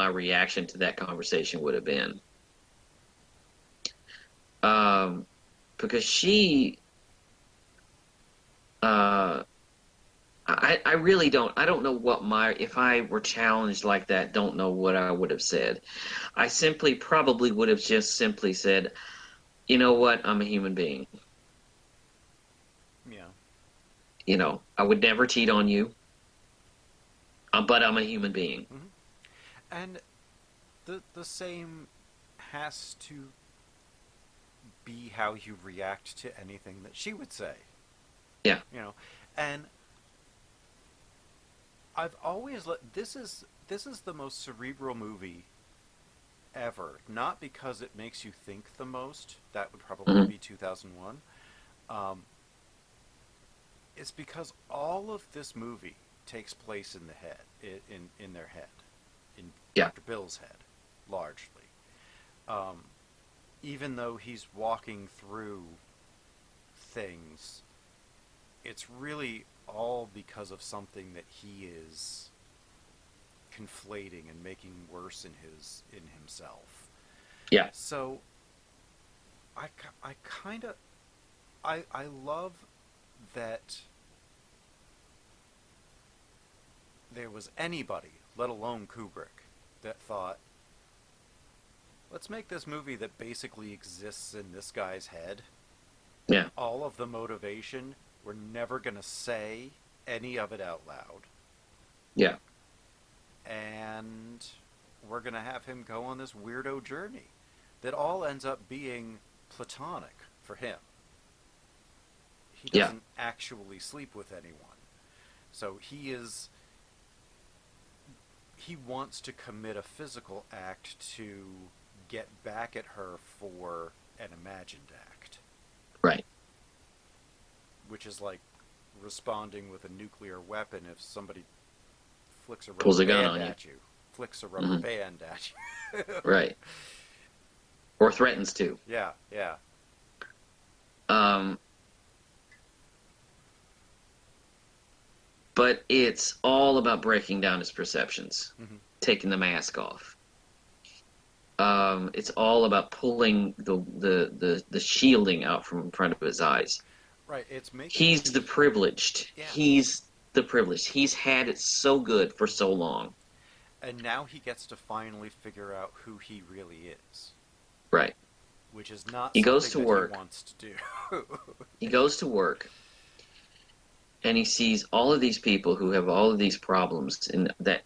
reaction to that conversation would have been. Because she, I really don't, I don't know what if I were challenged like that, don't know what I would have said. I probably would have just simply said, you know what, I'm a human being. Yeah. You know, I would never cheat on you, but I'm a human being. Mm-hmm. And the same has to be how you react to anything that she would say. Yeah. You know, and I've always this is the most cerebral movie ever. Not because it makes you think the most. That would probably be 2001. It's because all of this movie takes place in the head, in their head, in Dr. Bill's head, largely. Even though he's walking through things, it's really all because of something that he is conflating and making worse in himself. Yeah. So I love that there was anybody, let alone Kubrick, that thought, let's make this movie that basically exists in this guy's head. Yeah. All of the motivation, we're never going to say any of it out loud. Yeah. And we're going to have him go on this weirdo journey that all ends up being platonic for him. He doesn't actually sleep with anyone. So he wants to commit a physical act to get back at her for an imagined act. Right. Which is like responding with a nuclear weapon if somebody flicks a Pulls rubber a gun band on at you. Flicks a rubber band at you. Right. Or threatens to. Yeah, yeah. But it's all about breaking down his perceptions, taking the mask off. It's all about pulling the shielding out from in front of his eyes. Right, it's making... He's the privileged. Yeah. He's the privileged. He's had it so good for so long. And now he gets to finally figure out who he really is. Right. Which is not he something goes to that work. he wants to do. He goes to work, and he sees all of these people who have all of these problems in that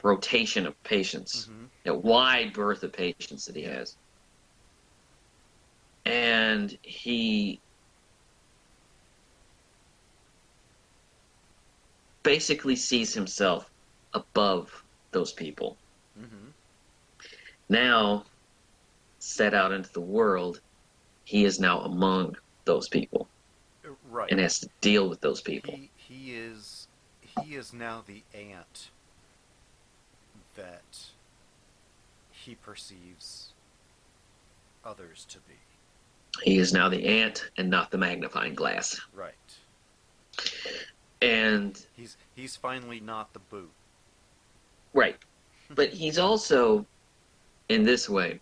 rotation of patients, that wide berth of patients that he has. And he basically sees himself above those people. Now, set out into the world, he is now among those people. Right. And has to deal with those people. He is now the ant that he perceives others to be. He is now the ant and not the magnifying glass. Right. And he's finally not the boot. Right. But he's also, in this way,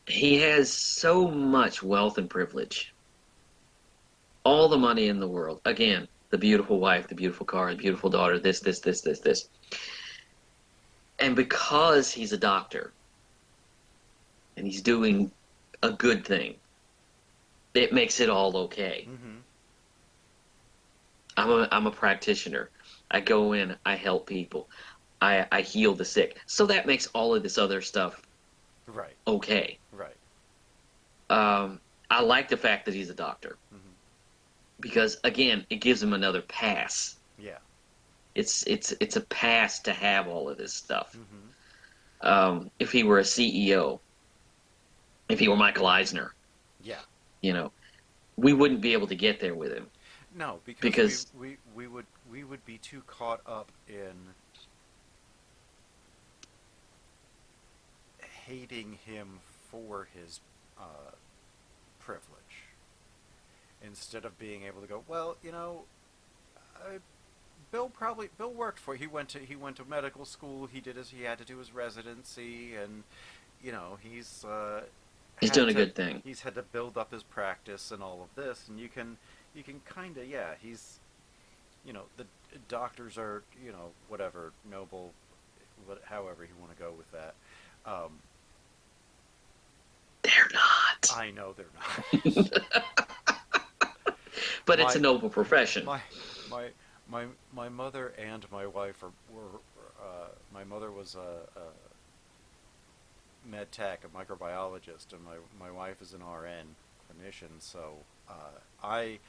he has so much wealth and privilege. All the money in the world. Again, the beautiful wife, the beautiful car, the beautiful daughter, this. And because he's a doctor, and he's doing a good thing, it makes it all okay. I'm a practitioner. I go in, I help people. I heal the sick. So that makes all of this other stuff okay. Right. I like the fact that he's a doctor. Because, again, it gives him another pass. Yeah. It's a pass to have all of this stuff. If he were a CEO, if he were Michael Eisner, we wouldn't be able to get there with him. No, because we would be too caught up in hating him for his privilege, instead of being able to go, well, Bill worked for. He went to medical school. He had to do his residency, and he's doing a good thing. He's had to build up his practice and all of this, and you can kind of he's the doctors are whatever noble, however you want to go with that. They're not. I know they're not. But it's a noble profession. My mother and my wife were my mother was a med tech, a microbiologist, and my wife is an RN clinician. So I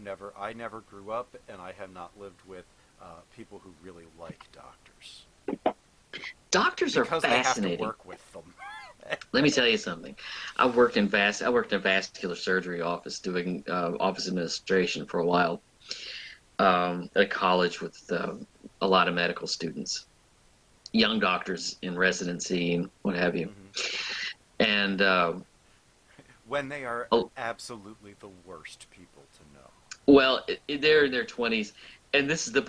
never grew up, and I have not lived with people who really like doctors. Doctors are fascinating. Because they have to work with them. Let me tell you something. I worked in a vascular surgery office doing office administration for a while at a college with a lot of medical students, young doctors in residency and what have you. And when they are absolutely the worst people to know. Well, they're in their 20s, and this is the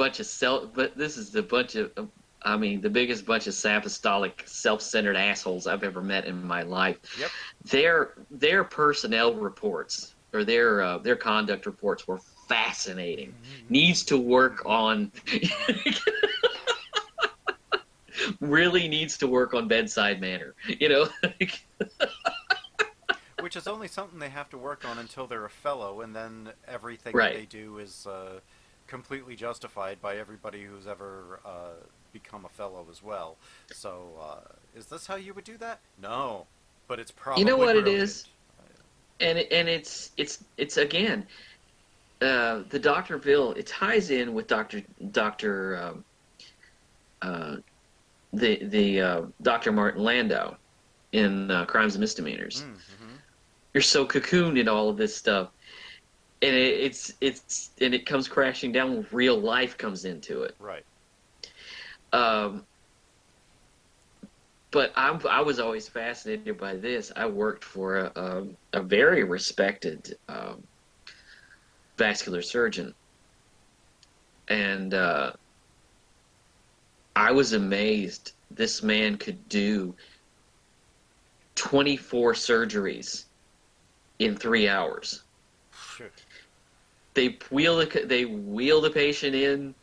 biggest bunch of apostolic, self-centered assholes I've ever met in my life. Yep. Their personnel reports or their conduct reports were fascinating. Needs to work on. really needs to work on bedside manner. You know, Which is only something they have to work on until they're a fellow, and then everything that right? they do is completely justified by everybody who's ever become a fellow as well. So, is this how you would do that? No, but it's You know probably what it brilliant. is, and it's again the Dr. Bill. It ties in with Doctor uh, the Dr. Martin Landau in Crimes and Misdemeanors. Mm-hmm. You're so cocooned in all of this stuff, and it comes crashing down when real life comes into it. Right. Um, but I was always fascinated by this. I worked for a very respected vascular surgeon, and I was amazed this man could do 24 surgeries in 3 hours. Sure. They wheel the patient in.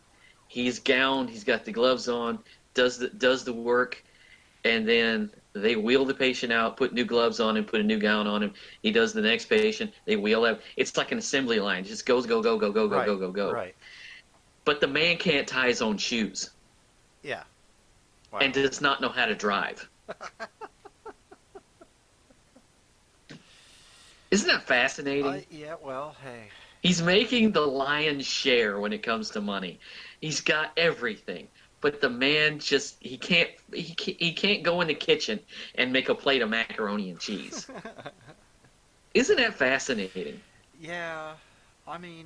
He's gowned. He's got the gloves on. Does the work, and then they wheel the patient out, put new gloves on him, put a new gown on him. He does the next patient. They wheel out. It's like an assembly line. It just goes, go, go, go, go, go, Right. go, go, go. Right. But the man can't tie his own shoes Yeah. Wow. and does not know how to drive. Isn't that fascinating? Yeah. Well, hey. He's making the lion's share when it comes to money. He's got everything. But the man just he can't go in the kitchen and make a plate of macaroni and cheese. Isn't that fascinating? Yeah. I mean,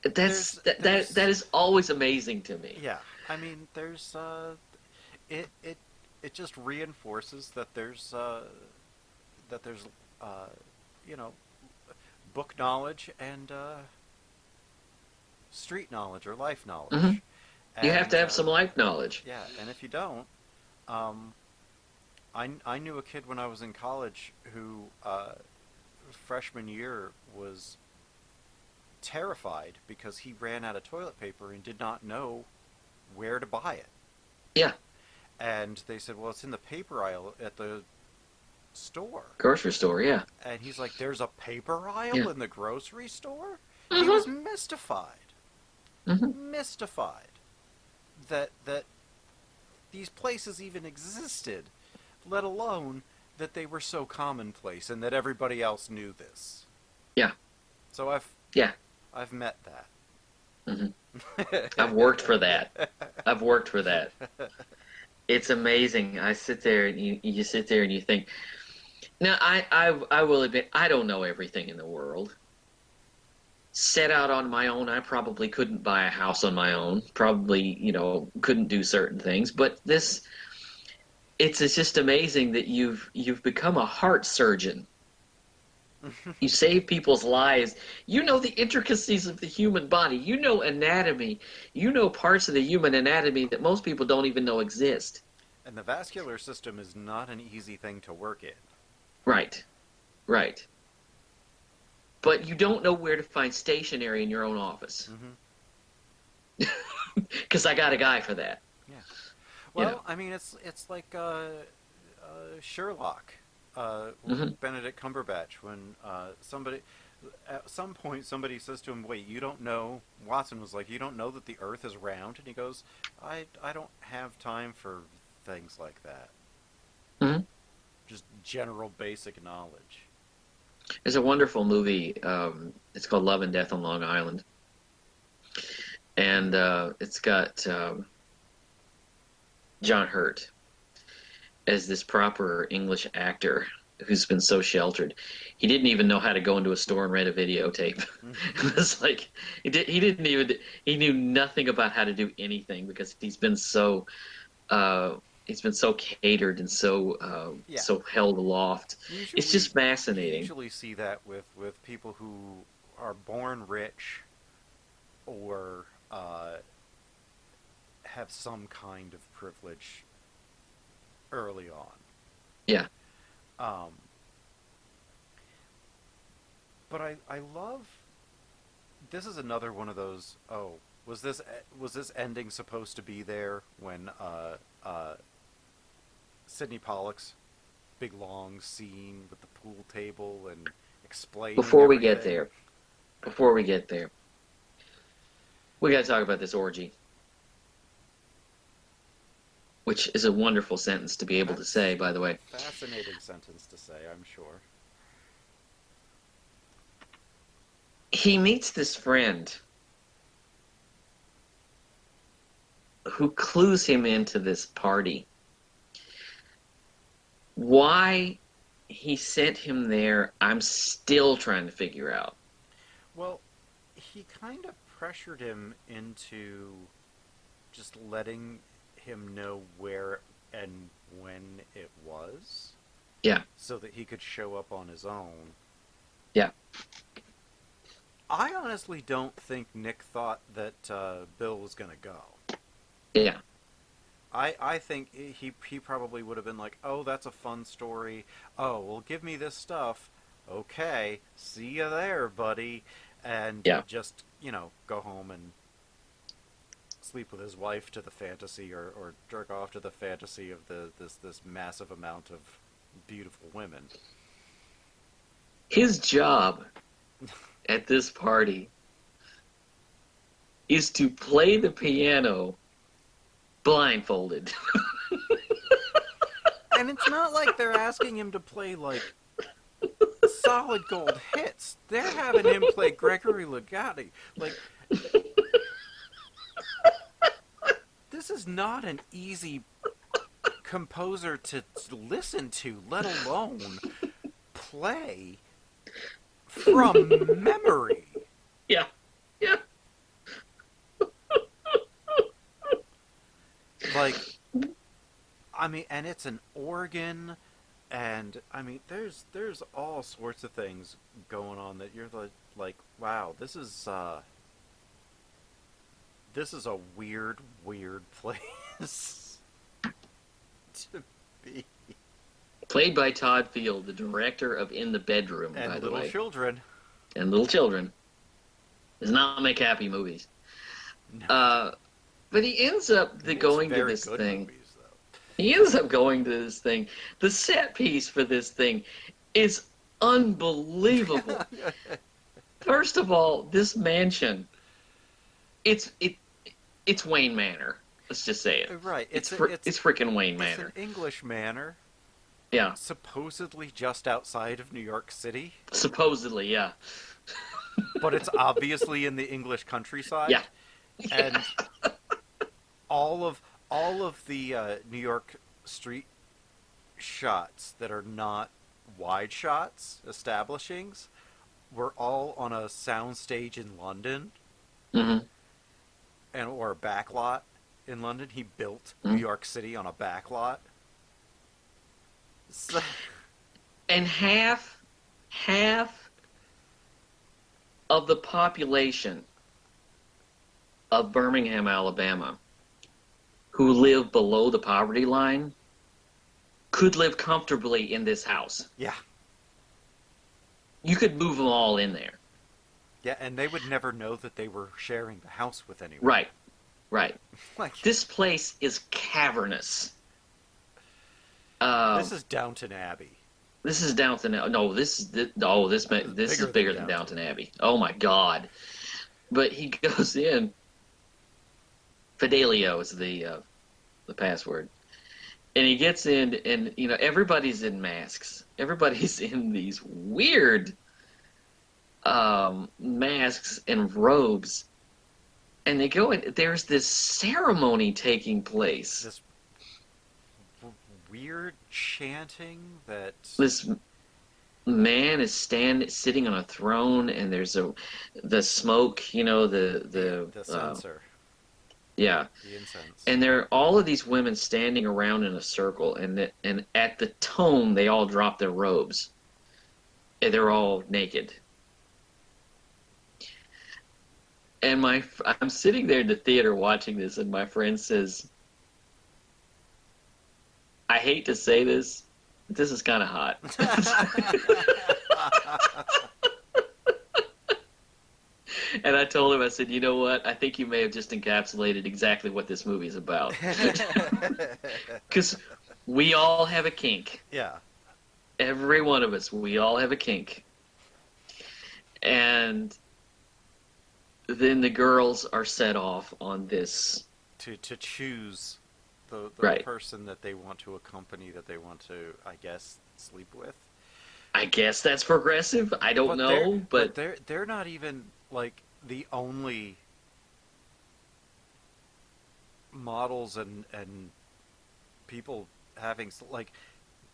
That's there's that is always amazing to me. yeah. I mean, there's it just reinforces that there's uh, you know, book knowledge and street knowledge or life knowledge. Mhm. You have to And, have some life knowledge. yeah, and if you don't, I knew a kid when I was in college who freshman year was terrified because he ran out of toilet paper and did not know where to buy it. Yeah, And they said, "Well, it's in the paper aisle at the store." grocery store. Yeah. And he's like, "There's a paper aisle Yeah. in the grocery store?" He Mhm. was mystified. Mhm. Mystified that these places even existed, let alone that they were so commonplace and that everybody else knew this. Yeah. So Yeah. I've met that. Mhm. I've worked for that. I've worked for that. It's amazing. I sit there and you sit there and you think. Now I will admit I don't know everything in the world. Set out on my own, I probably couldn't buy a house on my own. Probably, couldn't do certain things. But it's just amazing that you've become a heart surgeon. You save people's lives. You know the intricacies of the human body. You know anatomy. You know parts of the human anatomy that most people don't even know exist. And the vascular system is not an easy thing to work in. Right. Right. But you don't know where to find stationery in your own office. Because I got a guy for that. Yeah. Well, know. I mean, it's like Sherlock, Mhm. Benedict Cumberbatch, when somebody at some point somebody says to him, "Wait, you don't know?" Watson was like, "You don't know that the Earth is round?" And he goes, "I don't have time for things like that. Mhm. Just general basic knowledge." There's a wonderful movie. It's called Love and Death on Long Island. And it's got John Hurt as this proper English actor who's been so sheltered. He didn't even know how to go into a store and rent a videotape. It was like he knew nothing about how to do anything because he's been so catered and so Yeah. so held aloft. It's just You fascinating. usually see that with people who are born rich or have some kind of privilege early on. Yeah. But I love, this is another one of those, oh, Was this ending supposed to be there when Sydney Pollack's big long scene with the pool table and explaining Before we everything? get there, before we get there, we got to talk about this orgy, which is a wonderful sentence to be able to say, by the way. Fascinating sentence to say, I'm sure. He meets this friend who clues him into this party. Why he sent him there, I'm still trying to figure out. Well, he kind of pressured him into just letting him know where and when it was. Yeah. So that he could show up on his own. Yeah. I honestly don't think Nick thought that Bill was going to go. Yeah. I think he probably would have been like, oh, that's a fun story. Oh, well, give me this stuff. Okay, see you there, buddy. And just, go home and sleep with his wife to the fantasy or jerk off to the fantasy of this massive amount of beautiful women. His job at this party is to play the piano blindfolded. And it's not like they're asking him to play, like, solid gold hits. They're having him play Gregory Legati. Like, this is not an easy composer to listen to, let alone play from memory. Yeah. Yeah. Like, I mean, and it's an organ, and I mean, there's all sorts of things going on that you're like, wow, this is a weird place to be. Played by Todd Field, the director of In the Bedroom, And by the way. Little Children. And Little Children. Does not make happy movies. No. But he ends up going to this thing. Movies, he ends up going to this thing. The set piece for this thing is unbelievable. First of all, this mansion, it's Wayne Manor. Let's just say it. Right. It's freaking Wayne Manor. It's an English manor. Yeah. Supposedly just outside of New York City. Supposedly, yeah. But it's obviously in the English countryside. Yeah. And all of the New York street shots that are not wide shots, establishings, were all on a soundstage in London. Mm-hmm. Or a backlot in London. He built Mm-hmm. New York City on a backlot. So... And half of the population of Birmingham, Alabama, who live below the poverty line, could live comfortably in this house. Yeah. You could move them all in there. Yeah, and they would never know that they were sharing the house with anyone. Right. Like, This place is cavernous. this is Downton Abbey. This is Downton. No, this is bigger than Downton Abbey. Oh my God! But he goes in. Fidelio is the password, and he gets in, and everybody's in masks. Everybody's in these weird masks and robes, and they go in. There's this ceremony taking place. This weird chanting that This man is sitting on a throne, and there's the smoke, the censer. Yeah. The incense. And there are all of these women standing around in a circle, and at the tone, they all drop their robes. And they're all naked. And I'm sitting there in the theater watching this, and my friend says, I hate to say this, but this is kind of hot. And I told him, I said, you know what? I think you may have just encapsulated exactly what this movie is about. Because we all have a kink. Yeah. Every one of us, we all have a kink. And then the girls are set off on this. To choose the Right. person that they want to accompany, that they want to, I guess, sleep with. I guess that's progressive. I don't know, but they're not even like the only models and people having like.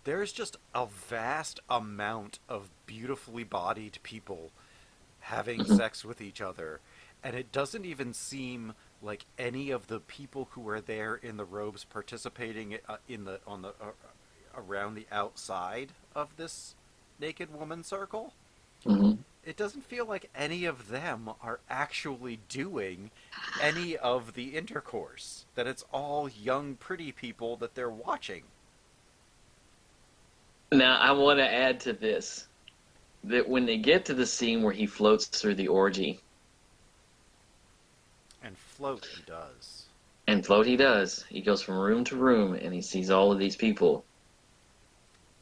There's just a vast amount of beautifully bodied people having sex with each other, and it doesn't even seem like any of the people who are there in the robes participating around the outside of this naked woman circle. Mhm. It doesn't feel like any of them are actually doing any of the intercourse. That it's all young, pretty people that they're watching. Now I want to add to this that when they get to the scene where he floats through the orgy, And float he does. and float he does, he goes from room to room and he sees all of these people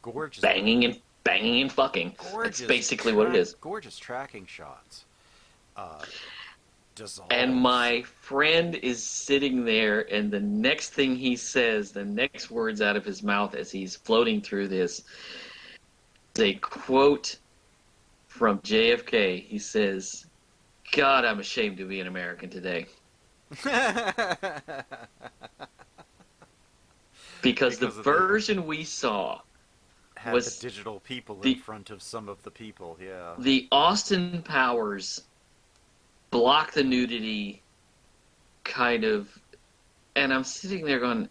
Gorgeous. banging and fucking. Gorgeous. That's basically what it is. Gorgeous tracking shots. Dissolves. And my friend is sitting there, and the next thing he says, the next words out of his mouth as he's floating through this, is a quote from JFK. He says, "God, I'm ashamed to be an American today." Because the version we saw had was the digital people in front of some of the people, yeah. the Austin Powers block the nudity kind of, and I'm sitting there going,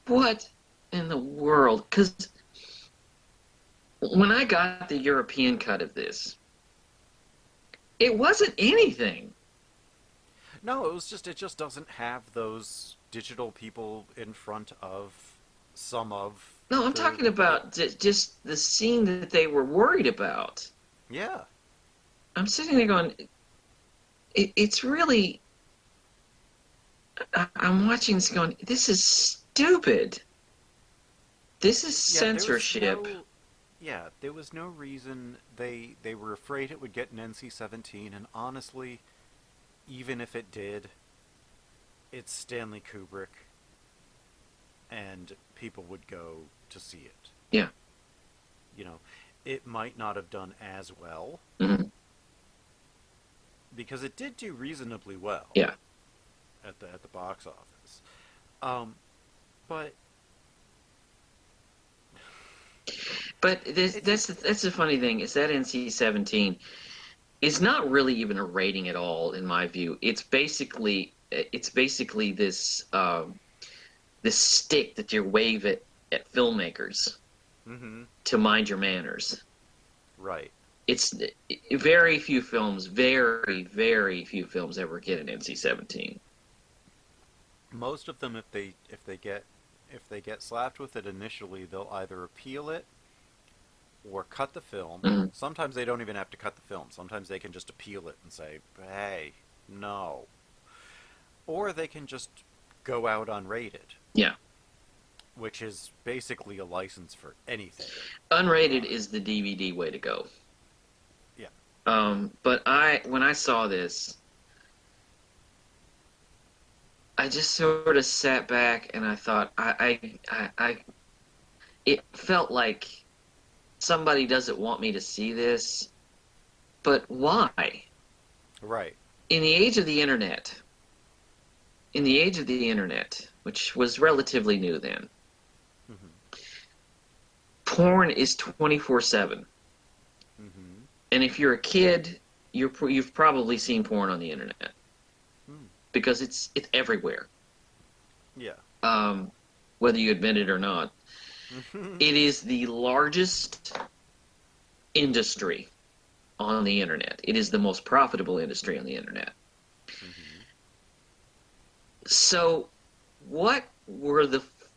what in the world? Because when I got the European cut of this, it wasn't anything. No, it just doesn't have those digital people in front of some of. No, I'm talking about just the scene that they were worried about. Yeah. I'm sitting there going, it's really. I'm watching this going, this is stupid. This is censorship. There was no reason. They were afraid it would get an NC-17, and honestly, even if it did, it's Stanley Kubrick, and people would go to see it. Yeah. You know, it might not have done as well, because it did do reasonably well. Yeah. At the box office, but that's the funny thing is that NC-17 is not really even a rating at all in my view. It's basically this this stick that you wave at filmmakers to mind your manners. Right. It's very few films ever get an NC-17. Most of them, if they get slapped with it initially, they'll either appeal it or cut the film. Sometimes they don't even have to cut the film. Sometimes they can just appeal it and say, "Hey, no," or they can just go out unrated. Yeah. Which is basically a license for anything. Unrated is the DVD way to go. Yeah. But when I saw this, I just sort of sat back and I thought, it felt like somebody doesn't want me to see this, but why? Right. In the age of the internet, which was relatively new then, porn is 24/7. And if you're a kid, you've probably seen porn on the internet. Because it's everywhere. Yeah. Whether you admit it or not. It is the largest industry on the internet. It is the most profitable industry on the internet. So what were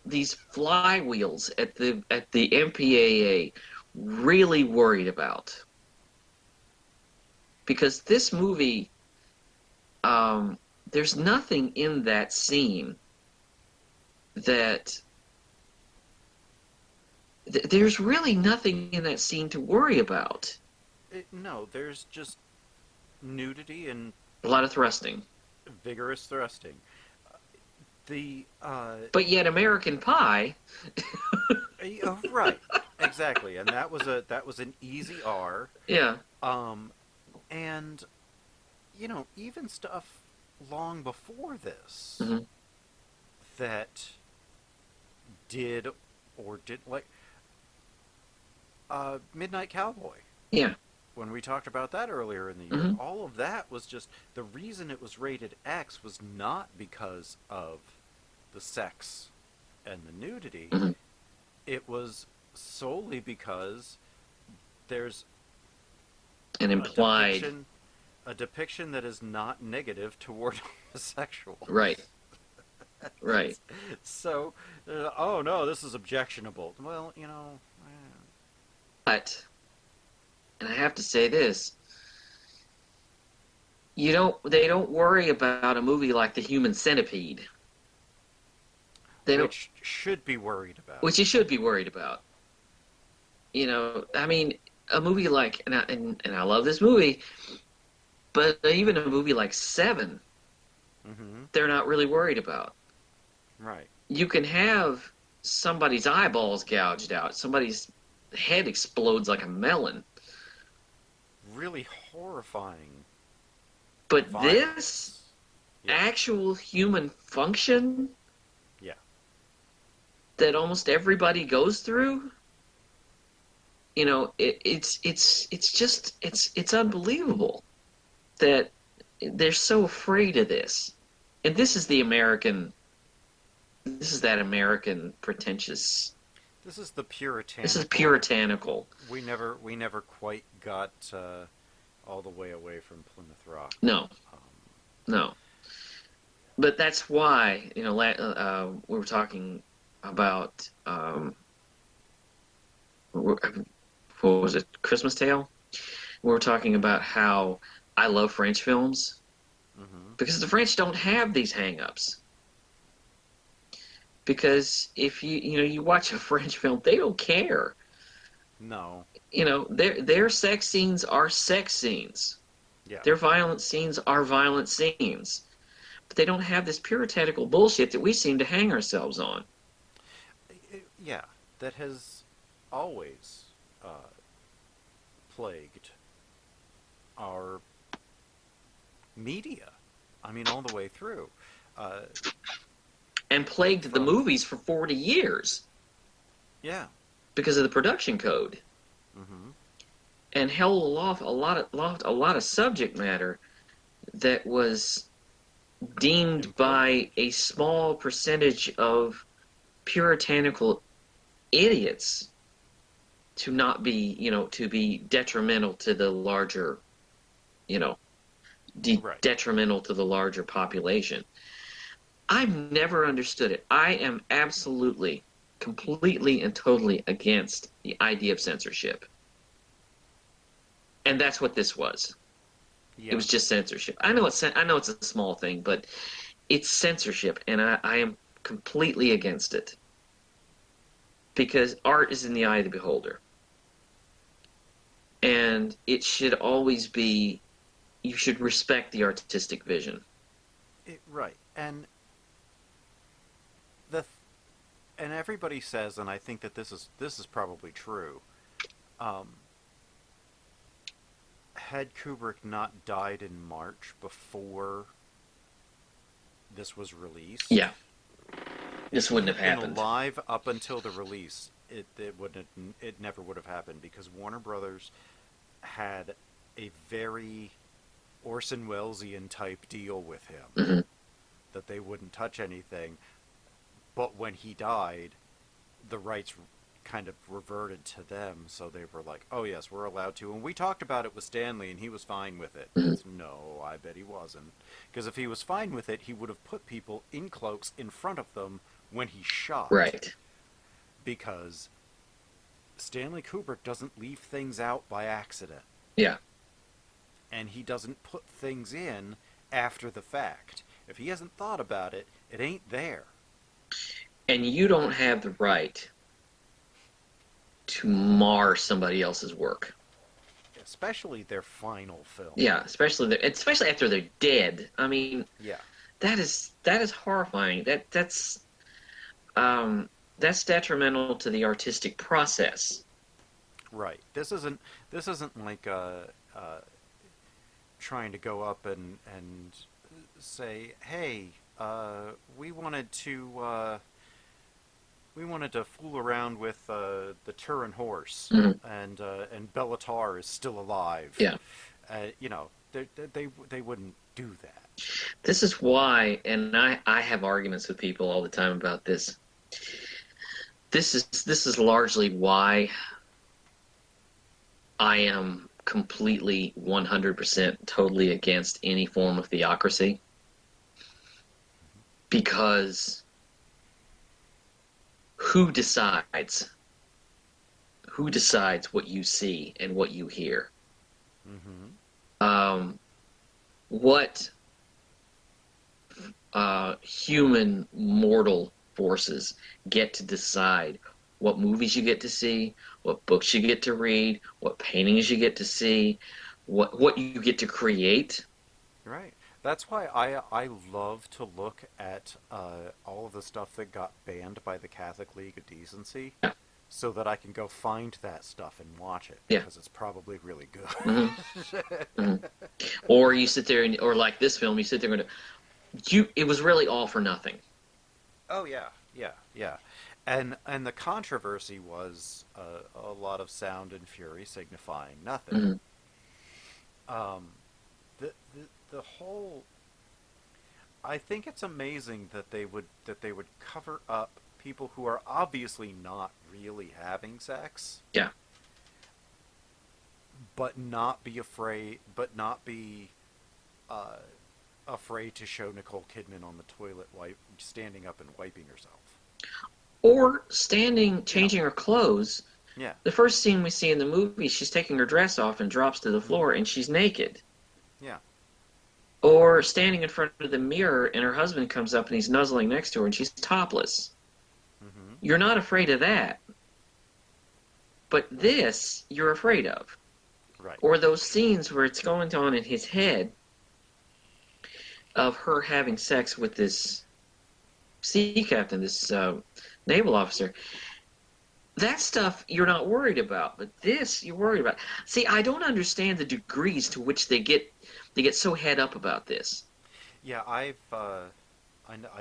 these flywheels at the MPAA really worried about? because this movie, there's nothing in that scene that there's really nothing in that scene to worry about. No, there's just nudity and A lot of thrusting. vigorous thrusting. But yet American Pie. Right, exactly, and that was an easy R. Yeah. And even stuff long before this Mm-hmm. that did or did like Midnight Cowboy. Yeah. When we talked about that earlier in the year, Mm-hmm. all of that was just the reason it was rated X was not because of the sex and the nudity. Mm-hmm. It was solely because there's An implied. a depiction that is not negative toward homosexuals. Right. Right. So, oh no, this is objectionable. Well, But, and I have to say this, they don't worry about a movie like The Human Centipede. Which should be worried about. Which you should be worried about. I mean, a movie like, and I love this movie, but even a movie like Seven, Mm-hmm. they're not really worried about. Right. You can have somebody's eyeballs gouged out, somebody's head explodes like a melon. Really horrifying. But violence. this Yeah. actual human function, Yeah. that almost everybody goes through, it's unbelievable that they're so afraid of this. And this is that American pretentious. This is the puritanical. This is puritanical. We never quite got all the way away from Plymouth Rock. No. No. But that's why, we were talking about, what was it, Christmas Tale? We were talking about how I love French films, Mm-hmm. because the French don't have these hang-ups. Because if you watch a French film, they don't care. No. Their sex scenes are sex scenes. Yeah. Their violent scenes are violent scenes. But they don't have this puritanical bullshit that we seem to hang ourselves on. Yeah, that has always plagued our media. I mean, all the way through. And plagued the movies for 40 years. Yeah. Because of the production code. Mm-hmm. And held aloft a lot of subject matter that was deemed by a small percentage of puritanical idiots to not be, to be detrimental to the larger, Right. detrimental to the larger population. I've never understood it. I am absolutely, completely, and totally against the idea of censorship. And that's what this was. Yeah. It was just censorship. I know it's a small thing, but it's censorship, and I am completely against it. Because art is in the eye of the beholder. And it should always be, you should respect the artistic vision. Right. And and everybody says, and I think that this is probably true, had Kubrick not died in March before this was released, Yeah. This wouldn't have happened. Been alive up until the release, it never would have happened, because Warner Brothers had a very Orson Wellesian type deal with him, Mm-hmm. that they wouldn't touch anything. But when he died, the rights kind of reverted to them, so they were like, oh yes, we're allowed to. And we talked about it with Stanley, and he was fine with it. Mm-hmm. No, I bet he wasn't. Because if he was fine with it, he would have put people in cloaks in front of them when he shot. Right. Because Stanley Kubrick doesn't leave things out by accident. Yeah. and he doesn't put things in after the fact. If he hasn't thought about it, it ain't there. And you don't have the right to mar somebody else's work. Especially their final film. Yeah, especially after they're dead. I mean, Yeah. that is horrifying. That's detrimental to the artistic process. Right. This isn't like trying to go up and say, hey, we wanted to fool around with the Turin horse, Mhm. and Bellatar is still alive. Yeah. You know, they wouldn't do that. This is why, and I have arguments with people all the time about this. This is largely why I am completely 100% totally against any form of theocracy, because who decides what you see and what you hear? Mm-hmm. What human mortal forces get to decide what movies you get to see, what books you get to read, what paintings you get to see, what you get to create? Right. That's why I love to look at all of the stuff that got banned by the Catholic League of Decency, Yeah. so that I can go find that stuff and watch it, Yeah. because it's probably really good. Mm-hmm. Mm-hmm. Or you sit there or like this film, you sit there and it was really all for nothing. Oh yeah, yeah. And the controversy was a lot of sound and fury signifying nothing. Mm-hmm. The whole, I think it's amazing that they would cover up people who are obviously not really having sex. Yeah. But not be afraid afraid to show Nicole Kidman on the toilet standing up and wiping herself. Or changing her clothes. Yeah. The first scene we see in the movie, she's taking her dress off and drops to the floor, and she's naked. Yeah. Or standing in front of the mirror, and her husband comes up and he's nuzzling next to her, and she's topless. Mm-hmm. You're not afraid of that. But this, you're afraid of. Right. Or those scenes where it's going on in his head of her having sex with this sea captain, this naval officer. That stuff you're not worried about, but this you're worried about. See, I don't understand the degrees to which they get so head up about this. Yeah, I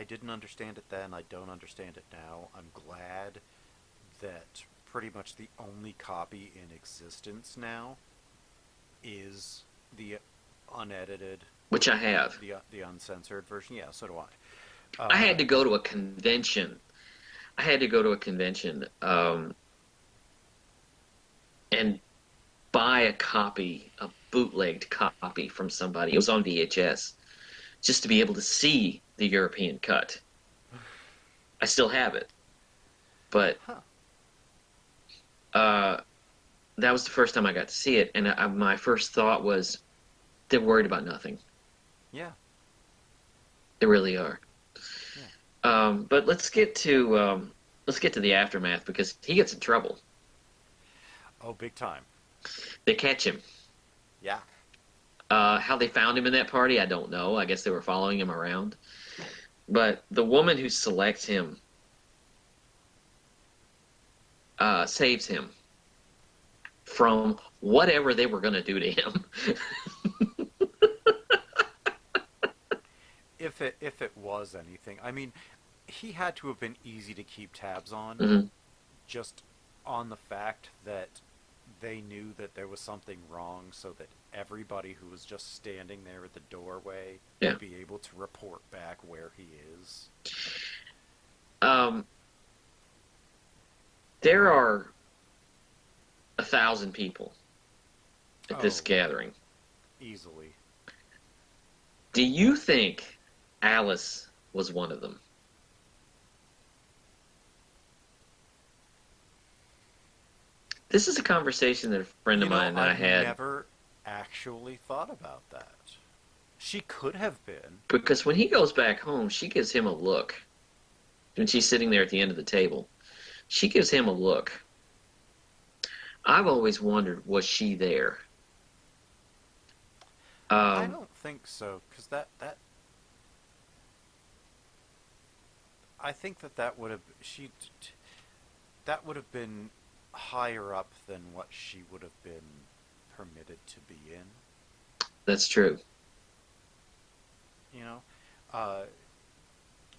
didn't understand it then. I don't understand it now. I'm glad that pretty much the only copy in existence now is the unedited, Which I have. the uncensored version. Yeah, so do I. I had to go to a convention. And buy a bootlegged copy from somebody. It was on VHS, just to be able to see the European cut. I still have it, but that was the first time I got to see it, and my first thought was, they're worried about nothing. Yeah. They really are. Yeah. But let's get to the aftermath, because he gets in trouble. Oh, big time. They catch him. Yeah. How they found him in that party, I don't know. I guess they were following him around. But the woman who selects him saves him from whatever they were going to do to him. If it was anything, I mean, he had to have been easy to keep tabs on, Mm-hmm. just on the fact that they knew that there was something wrong, so that everybody who was just standing there at the doorway Yeah. would be able to report back where he is. There are 1,000 people at this Oh. gathering. Easily. Do you think Alice was one of them? This is a conversation that a friend of mine and I had. actually thought about that. She could have been. Because when he goes back home, she gives him a look. When she's sitting there at the end of the table, she gives him a look. I've always wondered, was she there? I don't think so, because I think that would have that would have been higher up than what she would have been permitted to be in. That's true. You know, uh,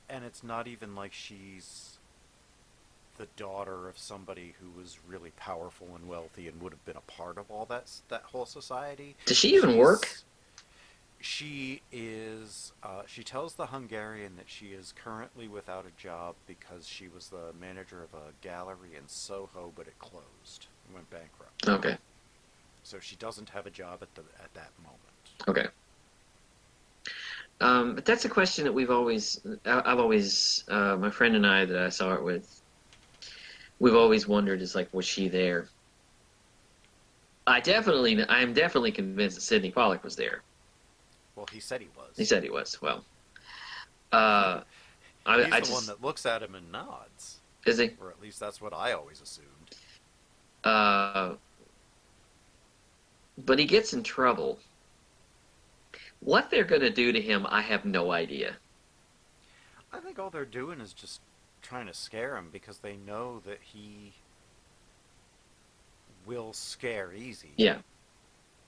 and it's not even like she's the daughter of somebody who was really powerful and wealthy and would have been a part of all that whole society. Does she even work? She is. She tells the Hungarian that she is currently without a job because she was the manager of a gallery in Soho, but it closed. It went bankrupt. Okay. So she doesn't have a job at that moment. Okay. But that's a question that I've always, my friend and I that I saw it with, we've always wondered, is like, was she there? I'm definitely convinced that Sydney Pollack was there. Well, he said he was. He said he was. Well, He's the one that looks at him and nods. Is he? Or at least that's what I always assumed. But he gets in trouble. What they're going to do to him, I have no idea. I think all they're doing is just trying to scare him because they know that he will scare easy. Yeah.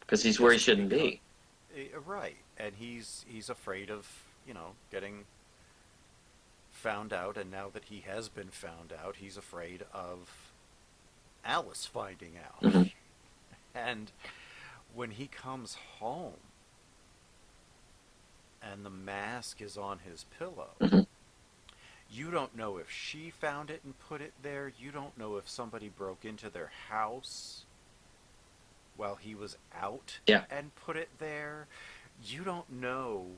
Because he's where he shouldn't be. Right. And he's afraid of, getting found out, and now that he has been found out, he's afraid of Alice finding out. Mm-hmm. And when he comes home and the mask is on his pillow, mm-hmm. You don't know if she found it and put it there. You don't know if somebody broke into their house while he was out and put it there. You don't know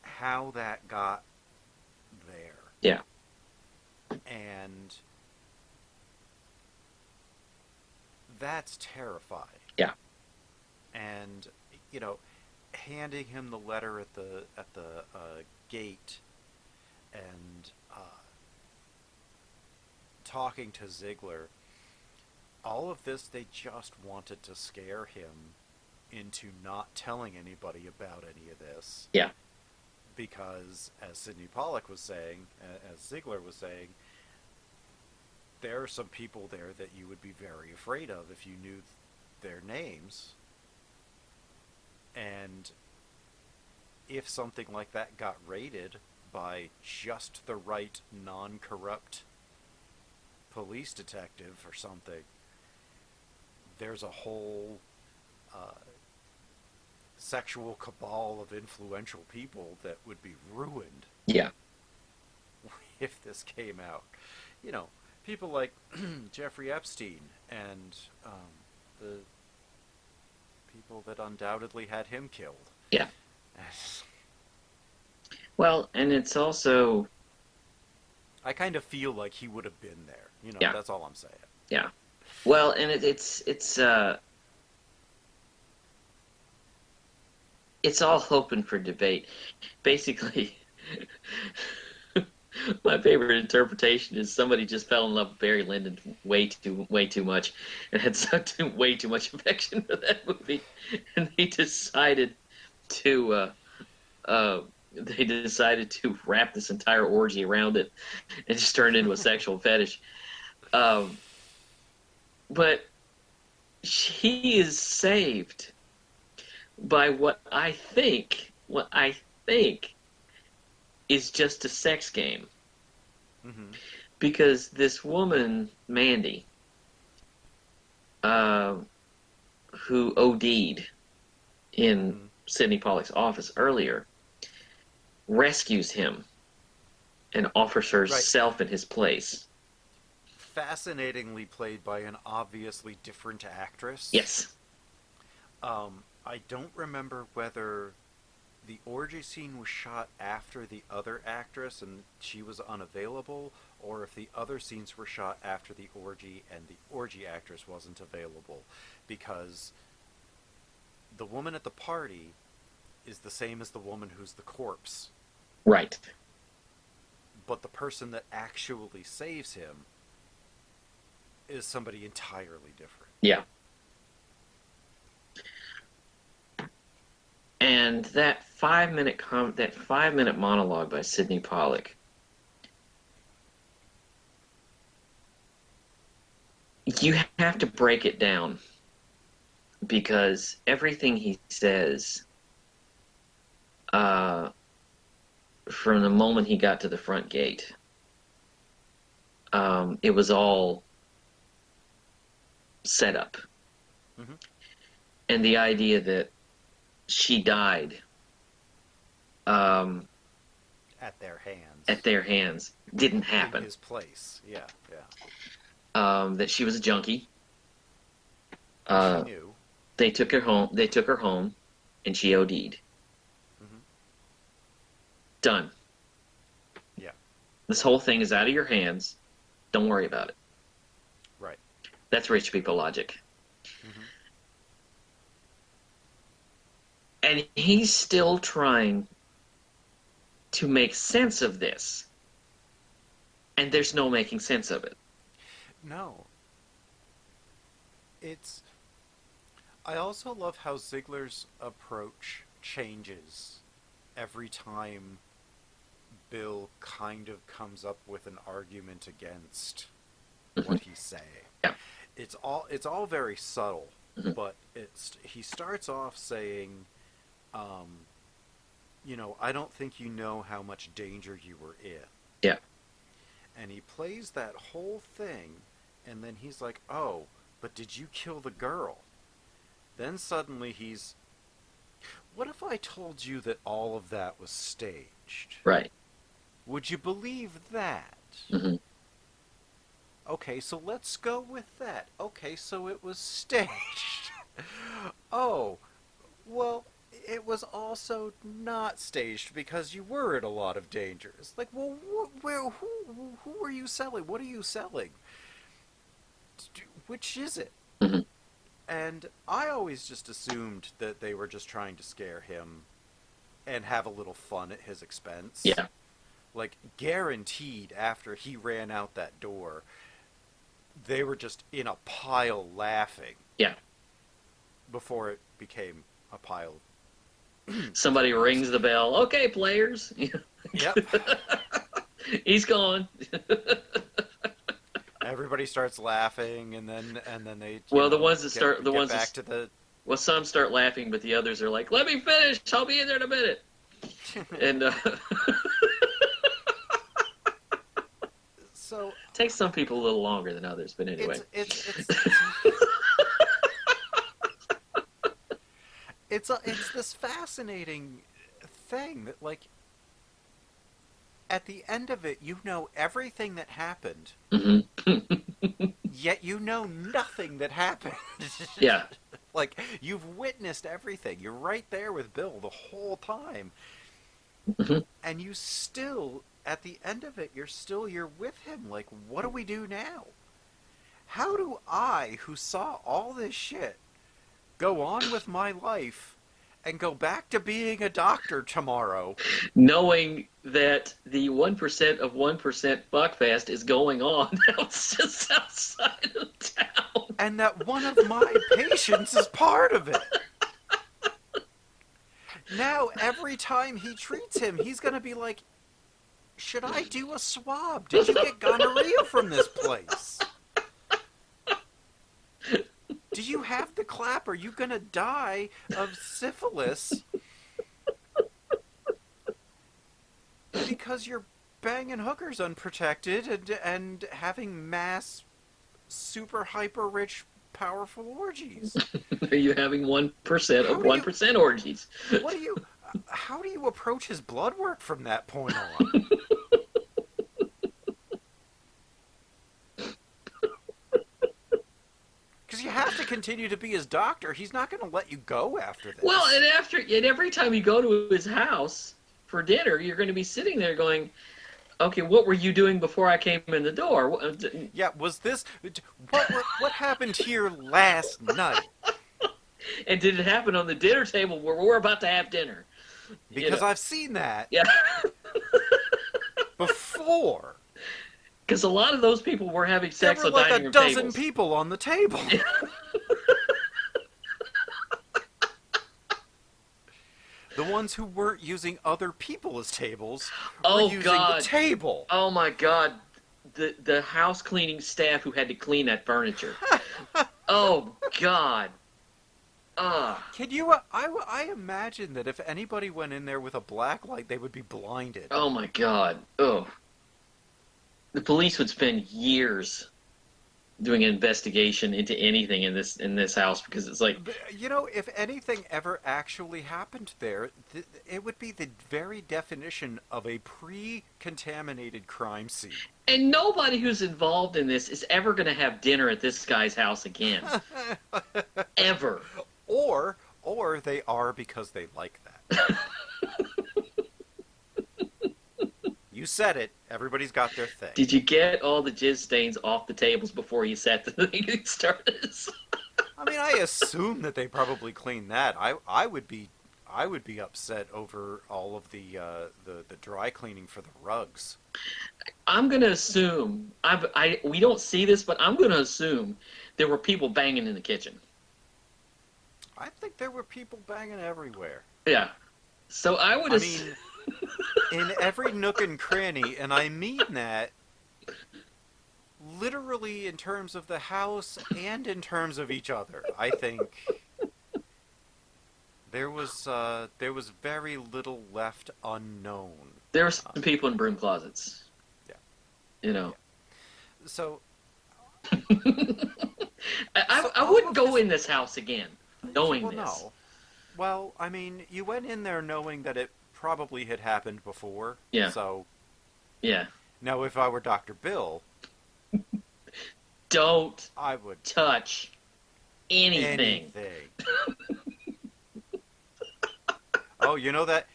how that got there. Yeah. And that's terrifying. Yeah. And, handing him the letter at the gate and talking to Ziegler, all of this, they just wanted to scare him into not telling anybody about any of this. Yeah. Because, as Sydney Pollack was saying, as Ziegler was saying, there are some people there that you would be very afraid of if you knew their names. And if something like that got raided by just the right non-corrupt police detective or something, there's a whole sexual cabal of influential people that would be ruined. Yeah. If this came out. People like Jeffrey Epstein and the people that undoubtedly had him killed. Yeah. Well, and it's also... I kind of feel like he would have been there. That's all I'm saying. Yeah. Well, and it's all open for debate. Basically, my favorite interpretation is somebody just fell in love with Barry Lyndon way too much, and had way too much affection for that movie, and they decided to wrap this entire orgy around it and just turn it into a sexual fetish. But he is saved by what I think is just a sex game. Mm-hmm. Because this woman, Mandy, who OD'd in Sydney Pollack's office earlier, rescues him and offers herself in his place. Fascinatingly played by an obviously different actress. Yes. I don't remember whether the orgy scene was shot after the other actress and she was unavailable, or if the other scenes were shot after the orgy and the orgy actress wasn't available. Because the woman at the party is the same as the woman who's the corpse. Right. But the person that actually saves him is somebody entirely different. Yeah. And that 5-minute monologue by Sydney Pollack, you have to break it down, because everything he says, from the moment he got to the front gate, it was all set up. Mm-hmm. And the idea that she died At their hands. at their hands didn't happen. In his place, yeah. That she was a junkie. She knew. They took her home, and she OD'd. Mm-hmm. Done. Yeah. This whole thing is out of your hands. Don't worry about it. Right. That's rich people logic. Mm-hmm. And he's still trying to make sense of this. And there's no making sense of it. No. I also love how Ziegler's approach changes every time Bill kind of comes up with an argument against what he's saying. Yeah. It's all very subtle, Mhm. but he starts off saying, I don't think you know how much danger you were in. Yeah. And he plays that whole thing, and then he's like, oh, but did you kill the girl? Then suddenly what if I told you that all of that was staged? Right. Would you believe that? Mm-hmm. Okay, so let's go with that. Okay, so it was staged. Oh, well, it was also not staged because you were in a lot of danger. It's like, well, who are you selling? What are you selling? Which is it? Mm-hmm. And I always just assumed that they were just trying to scare him and have a little fun at his expense. Yeah. Like, guaranteed after he ran out that door, they were just in a pile laughing. Yeah. Before it became a pile. Somebody rings the bell. Okay, players. Yep. He's gone. Everybody starts laughing, and then they. Well, some start laughing, but the others are like, "Let me finish. I'll be in there in a minute." And so takes some people a little longer than others, but anyway. It's this fascinating thing that, like, at the end of it, you know everything that happened, Mm-hmm. yet you know nothing that happened. Yeah. Like, you've witnessed everything. You're right there with Bill the whole time. Mm-hmm. And you still, at the end of it, you're with him. Like, what do we do now? How do I, who saw all this shit, go on with my life and go back to being a doctor tomorrow? Knowing that the 1% of 1% Buckfast is going on just outside of town. And that one of my patients is part of it. Now, every time he treats him, he's going to be like, should I do a swab? Did you get gonorrhea from this place? Do you have the clap? Are you going to die of syphilis because you're banging hookers unprotected and having mass super hyper rich powerful orgies? Are you having 1% of 1% orgies? How do you approach his blood work from that point on? Because you have to continue to be his doctor. He's not going to let you go after this. Well, and every time you go to his house for dinner, you're going to be sitting there going, okay, what were you doing before I came in the door? Yeah, was this... What happened here last night? And did it happen on the dinner table where we're about to have dinner? Because I've seen that Yeah. before. Because a lot of those people were having There sex were on like dining a room dozen tables. people on the table. The ones who weren't using other people as tables were using the table. Oh my God. The house cleaning staff who had to clean that furniture. Oh God. Can you? I imagine that if anybody went in there with a black light, they would be blinded. Oh my God. Oh. The police would spend years doing an investigation into anything in this house because it's like, You know, if anything ever actually happened there, it would be the very definition of a pre-contaminated crime scene. and nobody who's involved in this is ever going to have dinner at this guy's house again. Ever. Or they are because they like that. You said it. Everybody's got their thing. Did you get all the jizz stains off the tables before you set the thing started? I mean, I assume that they probably cleaned that. I would be upset over all of the dry cleaning for the rugs. I'm going to assume, we don't see this, but I'm going to assume there were people banging in the kitchen. I think there were people banging everywhere. Yeah. So I would mean, in every nook and cranny, and I mean that literally in terms of the house and in terms of each other. I think there was very little left unknown. There were some people in broom closets. Yeah. You know. Yeah. So I wouldn't go in this house again knowing this. No. Well, I mean, you went in there knowing that it probably had happened before. Yeah. So. Yeah. Now, if I were Dr. Bill, I would touch anything. Oh, you know that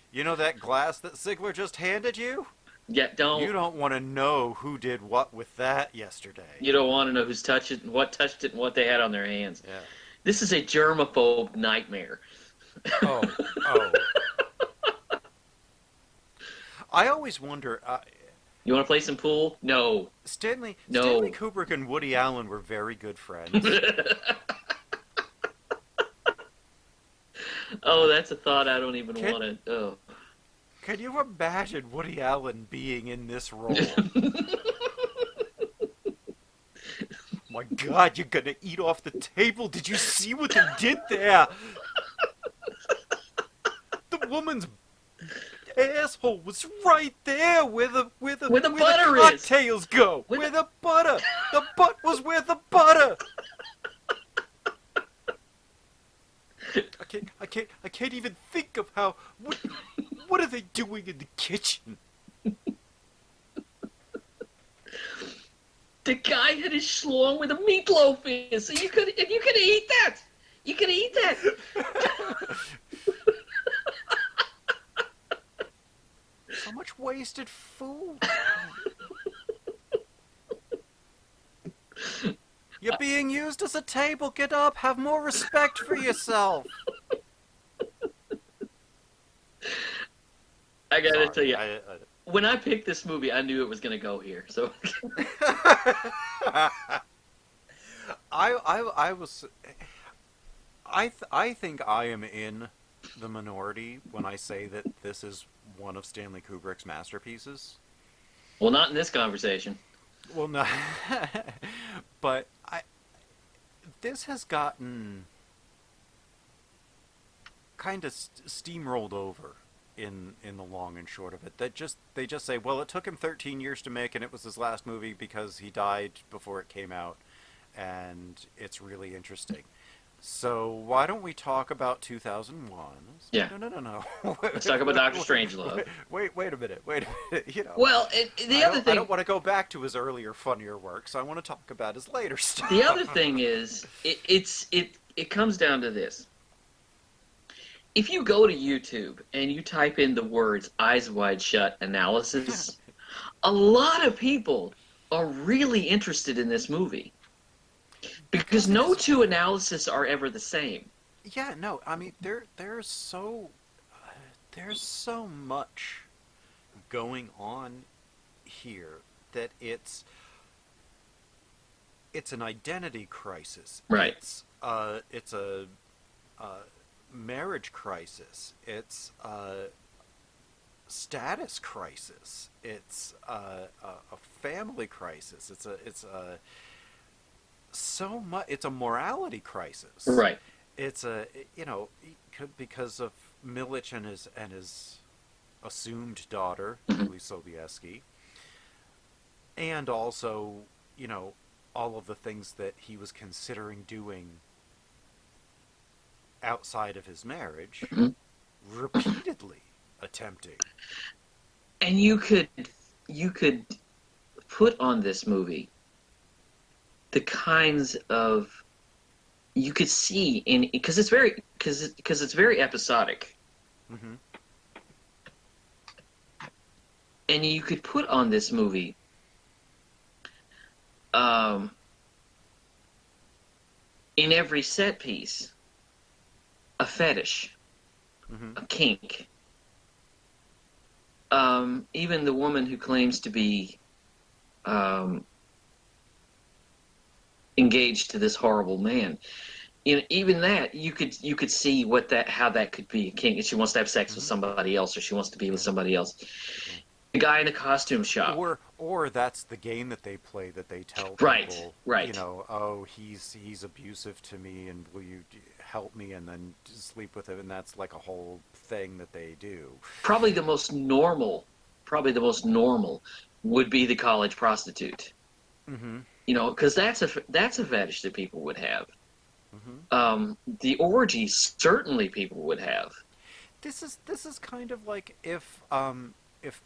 glass that Sigler just handed you? Yeah, You don't want to know who did what with that yesterday. You don't want to know who's touched it, and what they had on their hands. Yeah. This is a germaphobe nightmare. Oh. I always wonder. You want to play some pool? No. Stanley No. Kubrick and Woody Allen were very good friends. Oh, that's a thought I don't even want to. Oh. Can you imagine Woody Allen being in this role? My God, you're gonna eat off the table. Did you see what they did there? The woman's asshole was right there where the butter is. cocktails go. Where the butter. The butt was where the butter. I can't even think of how. What are they doing in the kitchen? The guy had his schlong where the meatloaf is. So you could eat that. You could eat that. So much wasted food. You're being used as a table. Get up. Have more respect for yourself. I gotta tell you, when I picked this movie, I knew it was gonna go here. So I think I am in the minority when I say that this is one of Stanley Kubrick's masterpieces. Well, not in this conversation. Well, no, but this has gotten kind of steamrolled over in the long and short of it. They just say, well, it took him 13 years to make, and it was his last movie because he died before it came out, and it's really interesting. So why don't we talk about 2001? Yeah. No. Let's talk about Dr. Strangelove. Wait a minute. You know. Well, the other thing. I don't want to go back to his earlier, funnier works. I want to talk about his later stuff. The other thing is, it comes down to this. If you go to YouTube and you type in the words "eyes wide shut" analysis, a lot of people are really interested in this movie. Because no two analyses are ever the same. Yeah, no, I mean there's so much going on here that it's an identity crisis. Right. It's a marriage crisis. It's a status crisis. It's a family crisis. It's a so much. It's a morality crisis. Right. It's a because of Milich and his assumed daughter, Mhm. Julie Sobieski, and also all of the things that he was considering doing outside of his marriage, Mhm. repeatedly attempting. And you could put on this movie the kinds of you could see in because it's very episodic, Mm-hmm. and you could put on this movie um, in every set piece a fetish, Mm-hmm. a kink. Even the woman who claims to be um, engaged to this horrible man. Even that you could see how that could be a kink. If she wants to have sex with Mm-hmm. somebody else, or she wants to be with Yeah. somebody else. Yeah. The guy in the costume shop. Or that's the game that they play, that they tell Right, people, right. oh, he's abusive to me, and will you help me, and then sleep with him, and that's like a whole thing that they do. Probably the most normal, would be the college prostitute. Mm-hmm. Because that's a fetish that people would have. Mm-hmm. The orgy certainly people would have. This is kind of like if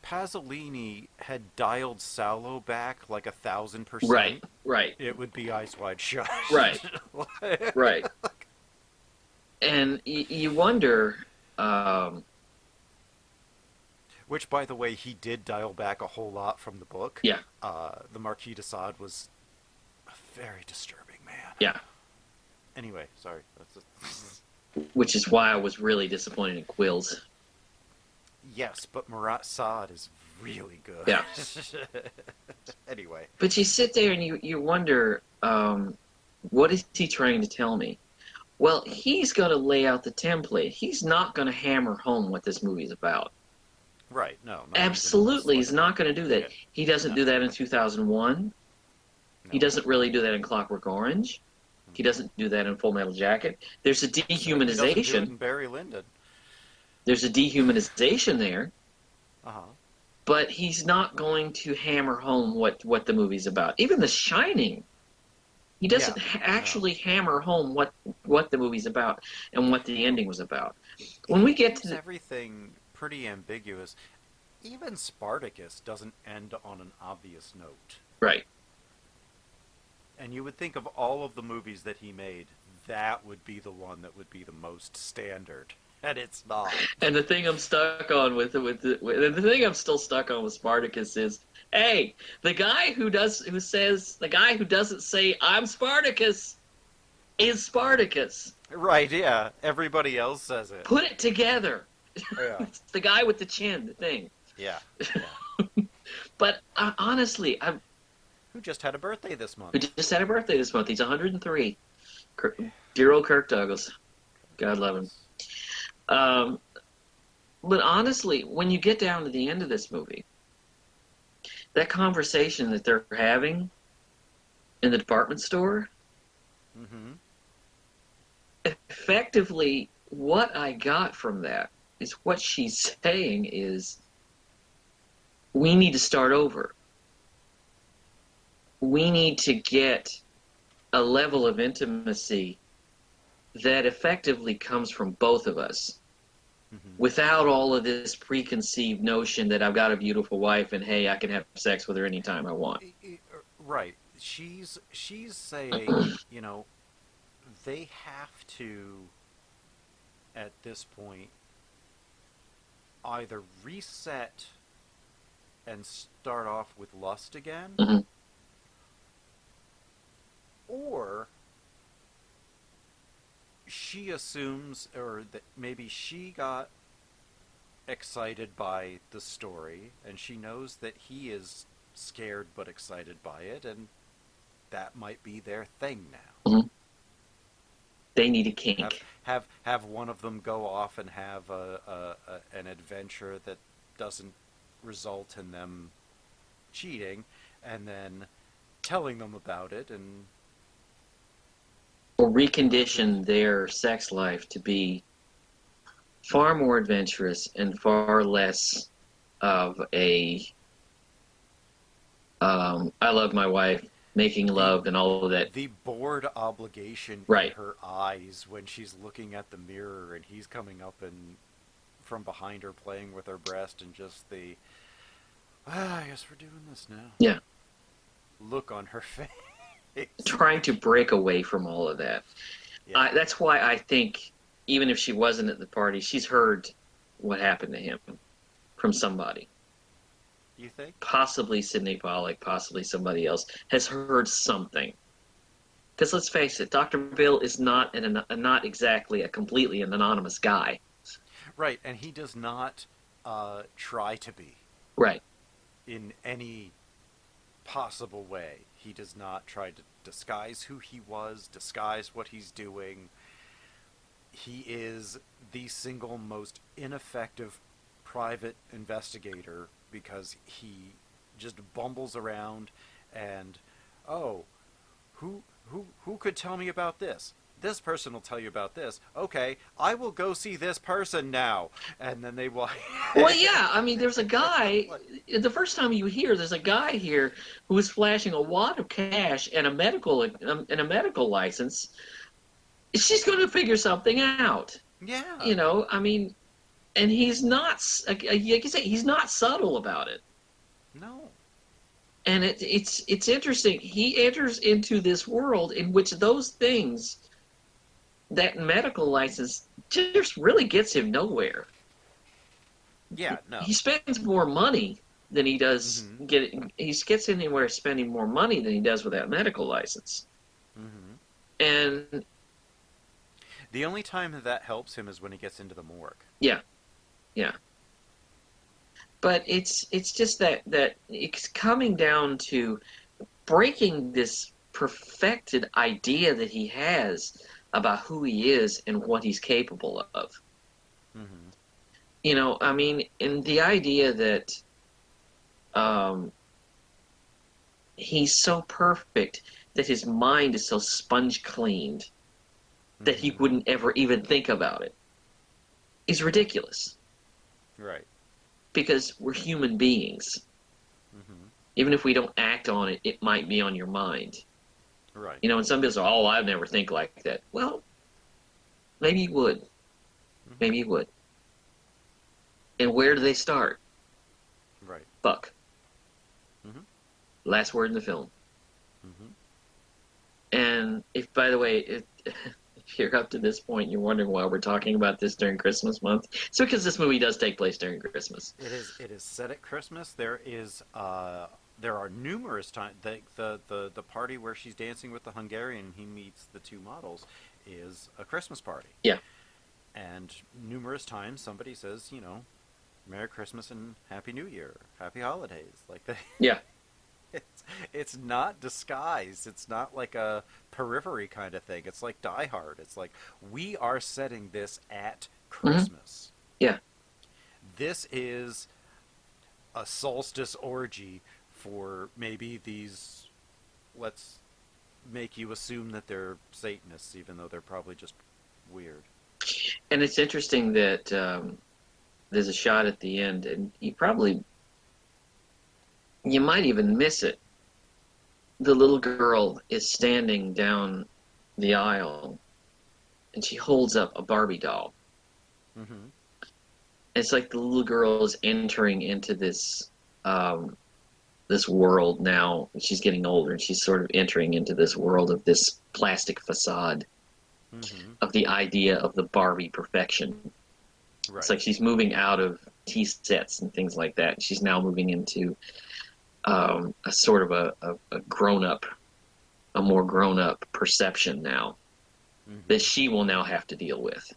Pasolini had dialed Sallow back like 1,000%, Right, right, it would be Eyes Wide Shut. right, right. And you wonder. Which, by the way, he did dial back a whole lot from the book. Yeah, The Marquis de Sade was a very disturbing man. yeah. Anyway, sorry. Which is why I was really disappointed in Quills. Yes, but Marat Sade is really good. Yeah. Anyway. But you sit there and you wonder, what is he trying to tell me? Well, he's going to lay out the template. He's not going to hammer home what this movie's about. Right, no. Absolutely, he's not going to do that. Yeah. He doesn't do that in 2001. No. He doesn't really do that in Clockwork Orange. He doesn't do that in Full Metal Jacket. There's a He doesn't do it dehumanization. in Barry Lyndon. There's a dehumanization there. Uh-huh. But he's not going to hammer home what the movie's about. Even The Shining, he doesn't actually hammer home what the movie's about and what the ending was about. When we get to everything pretty ambiguous. Even Spartacus doesn't end on an obvious note. right, And you would think of all of the movies that he made, that would be the one that would be the most standard, and it's not. and the thing I'm stuck on the thing I'm still stuck on with Spartacus is, hey, the guy who doesn't say I'm Spartacus is Spartacus. Right? Yeah. Everybody else says it. Put it together. Yeah. It's the guy with the chin, the thing. Yeah. But honestly, Who just had a birthday this month? who just had a birthday this month. He's 103. Dear old Kirk Douglas. God love him. But honestly, when you get down to the end of this movie, that conversation that they're having in the department store, Mm-hmm. effectively, what I got from that is what she's saying is, we need to start over. We need to get a level of intimacy that effectively comes from both of us, Mm-hmm. without all of this preconceived notion that I've got a beautiful wife and hey, I can have sex with her anytime I want. Right. She's saying, they have to, at this point, either reset and start off with lust again, Mhm. or she assumes, or that maybe she got excited by the story, and she knows that he is scared but excited by it, and that might be their thing now. Mhm. They need a Have kink. have one of them go off and have an adventure that doesn't result in them cheating, and then telling them about it, and Or recondition their sex life to be far more adventurous and far less of a I love my wife, making the love and all of that. the bored obligation in Right. her eyes when she's looking at the mirror and he's coming up and from behind her playing with her breast, and just the I guess we're doing this now Yeah. look on her face. Trying to break away from all of that. Yeah. That's why I think even if she wasn't at the party, she's heard what happened to him from somebody. You think? Possibly Sydney Pollack, possibly somebody else has heard something. Because let's face it, Dr. Bill is not not exactly a completely an anonymous guy. Right, and he does not try to be Right. in any possible way. He does not try to disguise who he was, disguise what he's doing. He is the single most ineffective private investigator because he just bumbles around and, oh, who could tell me about this? This person will tell you about this. Okay, I will go see this person now. And then they will. Well, yeah. I mean, there's a guy. The first time you hear, there's a guy here who is flashing a wad of cash and a medical license. She's going to figure something out. Yeah. You know, I mean, and he's not. Like you say, he's not subtle about it. No. And it's interesting. He enters into this world in which those things, that medical license, just really gets him nowhere. Yeah, no. He spends more money than he does Mhm. He gets anywhere spending more money than he does with that medical license. Mm-hmm. And The only time that helps him is when he gets into the morgue. yeah, yeah. But it's just that it's coming down to breaking this perfected idea that he has about who he is and what he's capable of. Mm-hmm. You know, I mean, and the idea that he's so perfect that his mind is so sponge cleaned that he Mm-hmm. wouldn't ever even think about it is ridiculous. Right. Because we're human beings. Mm-hmm. Even if we don't act on it, it might be on your mind. Right. You know, and some people say, oh, I'd never think like that. Well, maybe you would. Mm-hmm. Maybe you would. And where do they start? Right. Fuck. Mm-hmm. Last word in the film. Mm-hmm. And if, by the way, if you're up to this point and you're wondering why we're talking about this during Christmas month, it's because this movie does take place during Christmas. It is set at Christmas. There are numerous times the party where she's dancing with the Hungarian, he meets the two models, is a Christmas party. Yeah. And numerous times somebody says, you know, Merry Christmas and Happy New Year, Happy Holidays, like that. Yeah. It's not disguised. It's not like a periphery kind of thing. It's like Die Hard. It's like, we are setting this at Christmas. Yeah. This is a solstice orgy for maybe these, let's make you assume that they're Satanists, even though they're probably just weird. And it's interesting that there's a shot at the end, and you might even miss it. The little girl is standing down the aisle, and she holds up a Barbie doll. Mm-hmm. It's like the little girl is entering into this this world now. She's getting older, and she's sort of entering into this world of this plastic facade Mm-hmm. of the idea of the Barbie perfection. Right. It's like she's moving out of tea sets and things like that. She's now moving into a sort of a grown-up, a more grown-up perception now. that she will now have to deal with.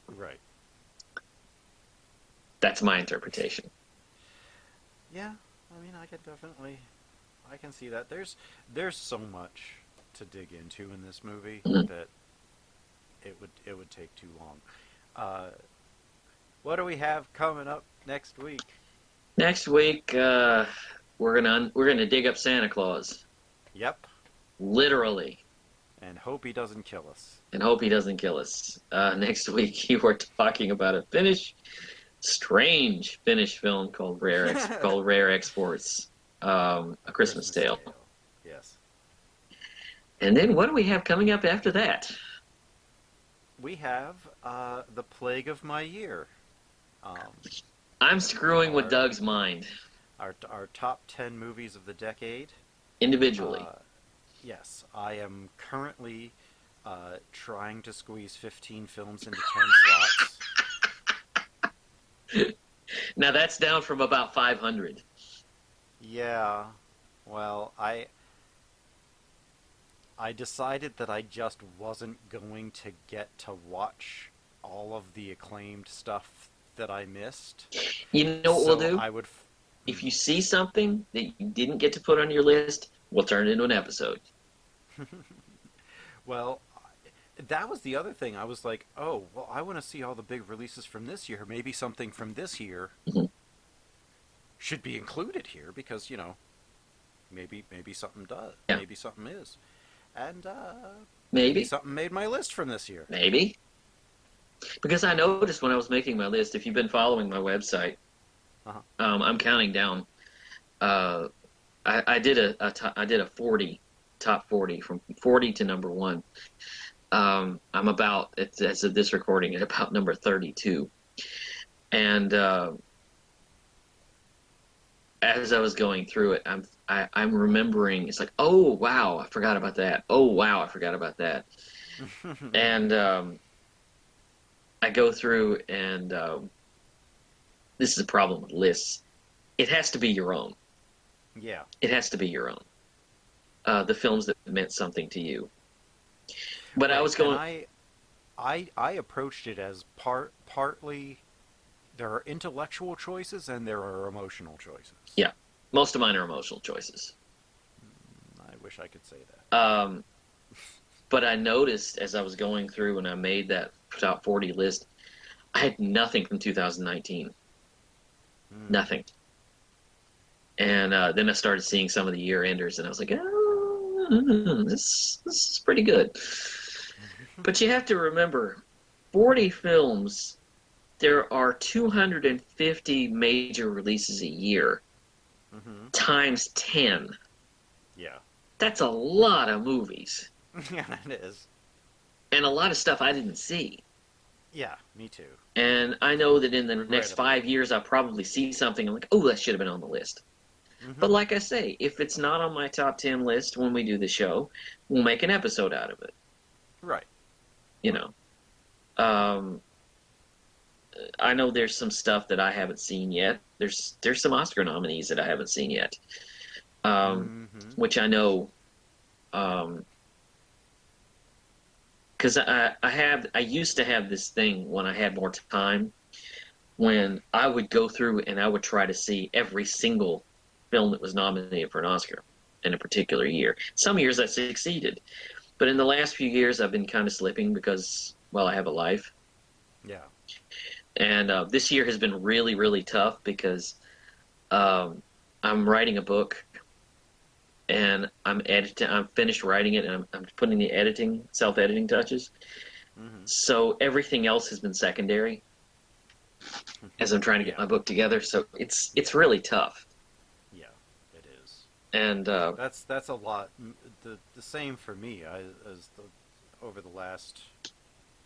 Right. That's my interpretation. Yeah, I mean, I can see that. There's so much to dig into in this movie that it would take too long. What do we have coming up next week? Next week, we're gonna dig up Santa Claus, Yep. literally, And hope he doesn't kill us. and hope he doesn't kill us. Next week, you are talking about a strange Finnish film called Rare Exports, A Christmas Tale. Yes. And then what do we have coming up after that? We have The Plague of My Year. I'm screwing with Doug's mind. Our top 10 movies of the decade. Individually. Yes, I am currently trying to squeeze 15 films into 10 slots. Now that's down from about 500. Yeah, well, I decided that I just wasn't going to get to watch all of the acclaimed stuff that I missed. You know what we'll do? I would. If you see something that you didn't get to put on your list, we'll turn it into an episode. Well, that was the other thing. I was like, oh, well, I want to see all the big releases from this year. Maybe something from this year should be included here because, maybe something does. Yeah. Maybe something is. And Maybe something made my list from this year. Maybe. Because I noticed when I was making my list, if you've been following my website, I'm counting down. I did a 40 top 40 from 40 to number 1. I'm about, as of this recording, at about number 32. And as I was going through it, I'm remembering. It's like, oh wow, I forgot about that. Oh wow, I forgot about that. And I go through, and this is a problem with lists. It has to be your own. Yeah. It has to be your own. The films that meant something to you. But I was going. I approached it as partly there are intellectual choices and there are emotional choices. Yeah, most of mine are emotional choices. I wish I could say that. But I noticed as I was going through and I made that top 40 list, I had nothing from 2019. Nothing. And then I started seeing some of the year enders, and I was like, oh, this is pretty good. But you have to remember, 40 films, there are 250 major releases a year, times 10. Yeah. That's a lot of movies. Yeah, it is. And a lot of stuff I didn't see. Yeah, me too. And I know that in the next 5 years, I'll probably see something and like, oh, that should have been on the list. But like I say, if it's not on my top 10 list when we do the show, we'll make an episode out of it. Right. I know there's some stuff that I haven't seen yet. There's some Oscar nominees that I haven't seen yet, which I know, because I used to have this thing when I had more time, when I would go through and I would try to see every single film that was nominated for an Oscar in a particular year. Some years I succeeded, but in the last few years I've been kind of slipping because, well, I have a life. Yeah. And this year has been really, really tough because I'm writing a book, and I'm finished writing it, and I'm putting the self-editing touches. So everything else has been secondary as I'm trying to get my book together. So it's really tough. Yeah, it is. And that's a lot. The same for me. Over the last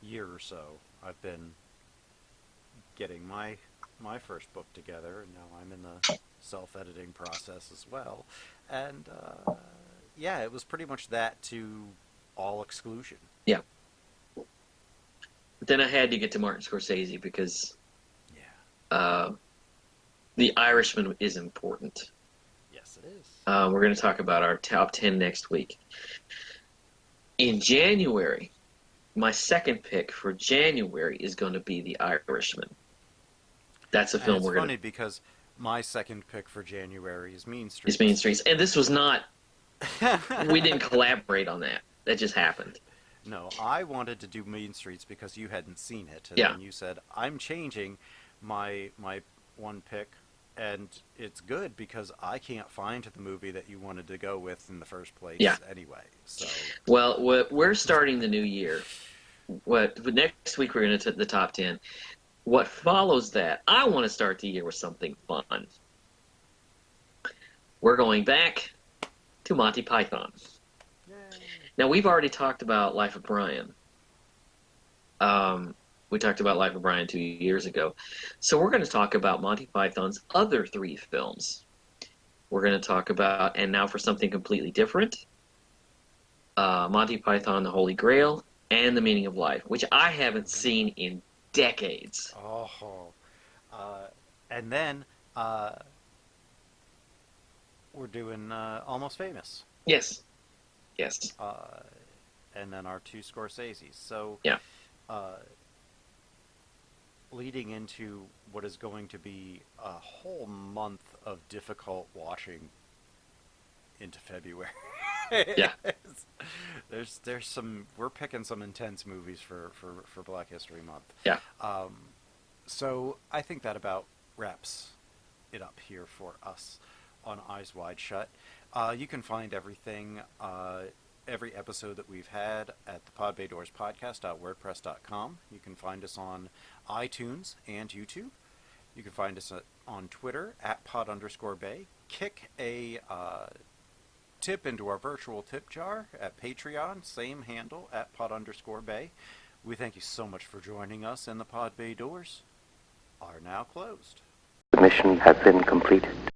year or so, I've been getting my first book together, and now I'm in the self-editing process as well. And yeah, it was pretty much that to all exclusion. Yeah. But then I had to get to Martin Scorsese because The Irishman is important. Yes, it is. We're going to talk about our top 10 next week. In January, my second pick for January is going to be The Irishman. That's a And film it's we're funny going to... because my second pick for January is Mean It's Streets. Mean Streets. And this was not... We didn't collaborate on that. That just happened. No, I wanted to do Mean Streets because you hadn't seen it, and Yeah. then you said I'm changing my one pick, and it's good because I can't find the movie that you wanted to go with in the first place. Yeah. Anyway, so Well, we're starting the new year. Next week we're going to the top 10. What follows that? I want to start the year with something fun. We're going back to Monty Python. yay. Now, we've already talked about Life of Brian. We talked about Life of Brian 2 years ago. So we're going to talk about Monty Python's other 3 films. We're going to talk about, and now for something completely different, Monty Python, The Holy Grail, and The Meaning of Life, which I haven't seen in decades. Oh, and then we're doing Almost Famous. Yes. And then our 2 Scorseses. So Yeah. Leading into what is going to be a whole month of difficult watching into February. Yeah. There's some, we're picking some intense movies for Black History Month. Yeah. So I think that about wraps it up here for us on Eyes Wide Shut. You can find everything, every episode that we've had at the podbaydorspodcast.wordpress.com. You can find us on iTunes and YouTube. You can find us on Twitter at pod_bay. Kick a tip into our virtual tip jar at Patreon, same handle at pod_bay. We thank you so much for joining us, and the Pod Bay doors are now closed. The mission has been completed.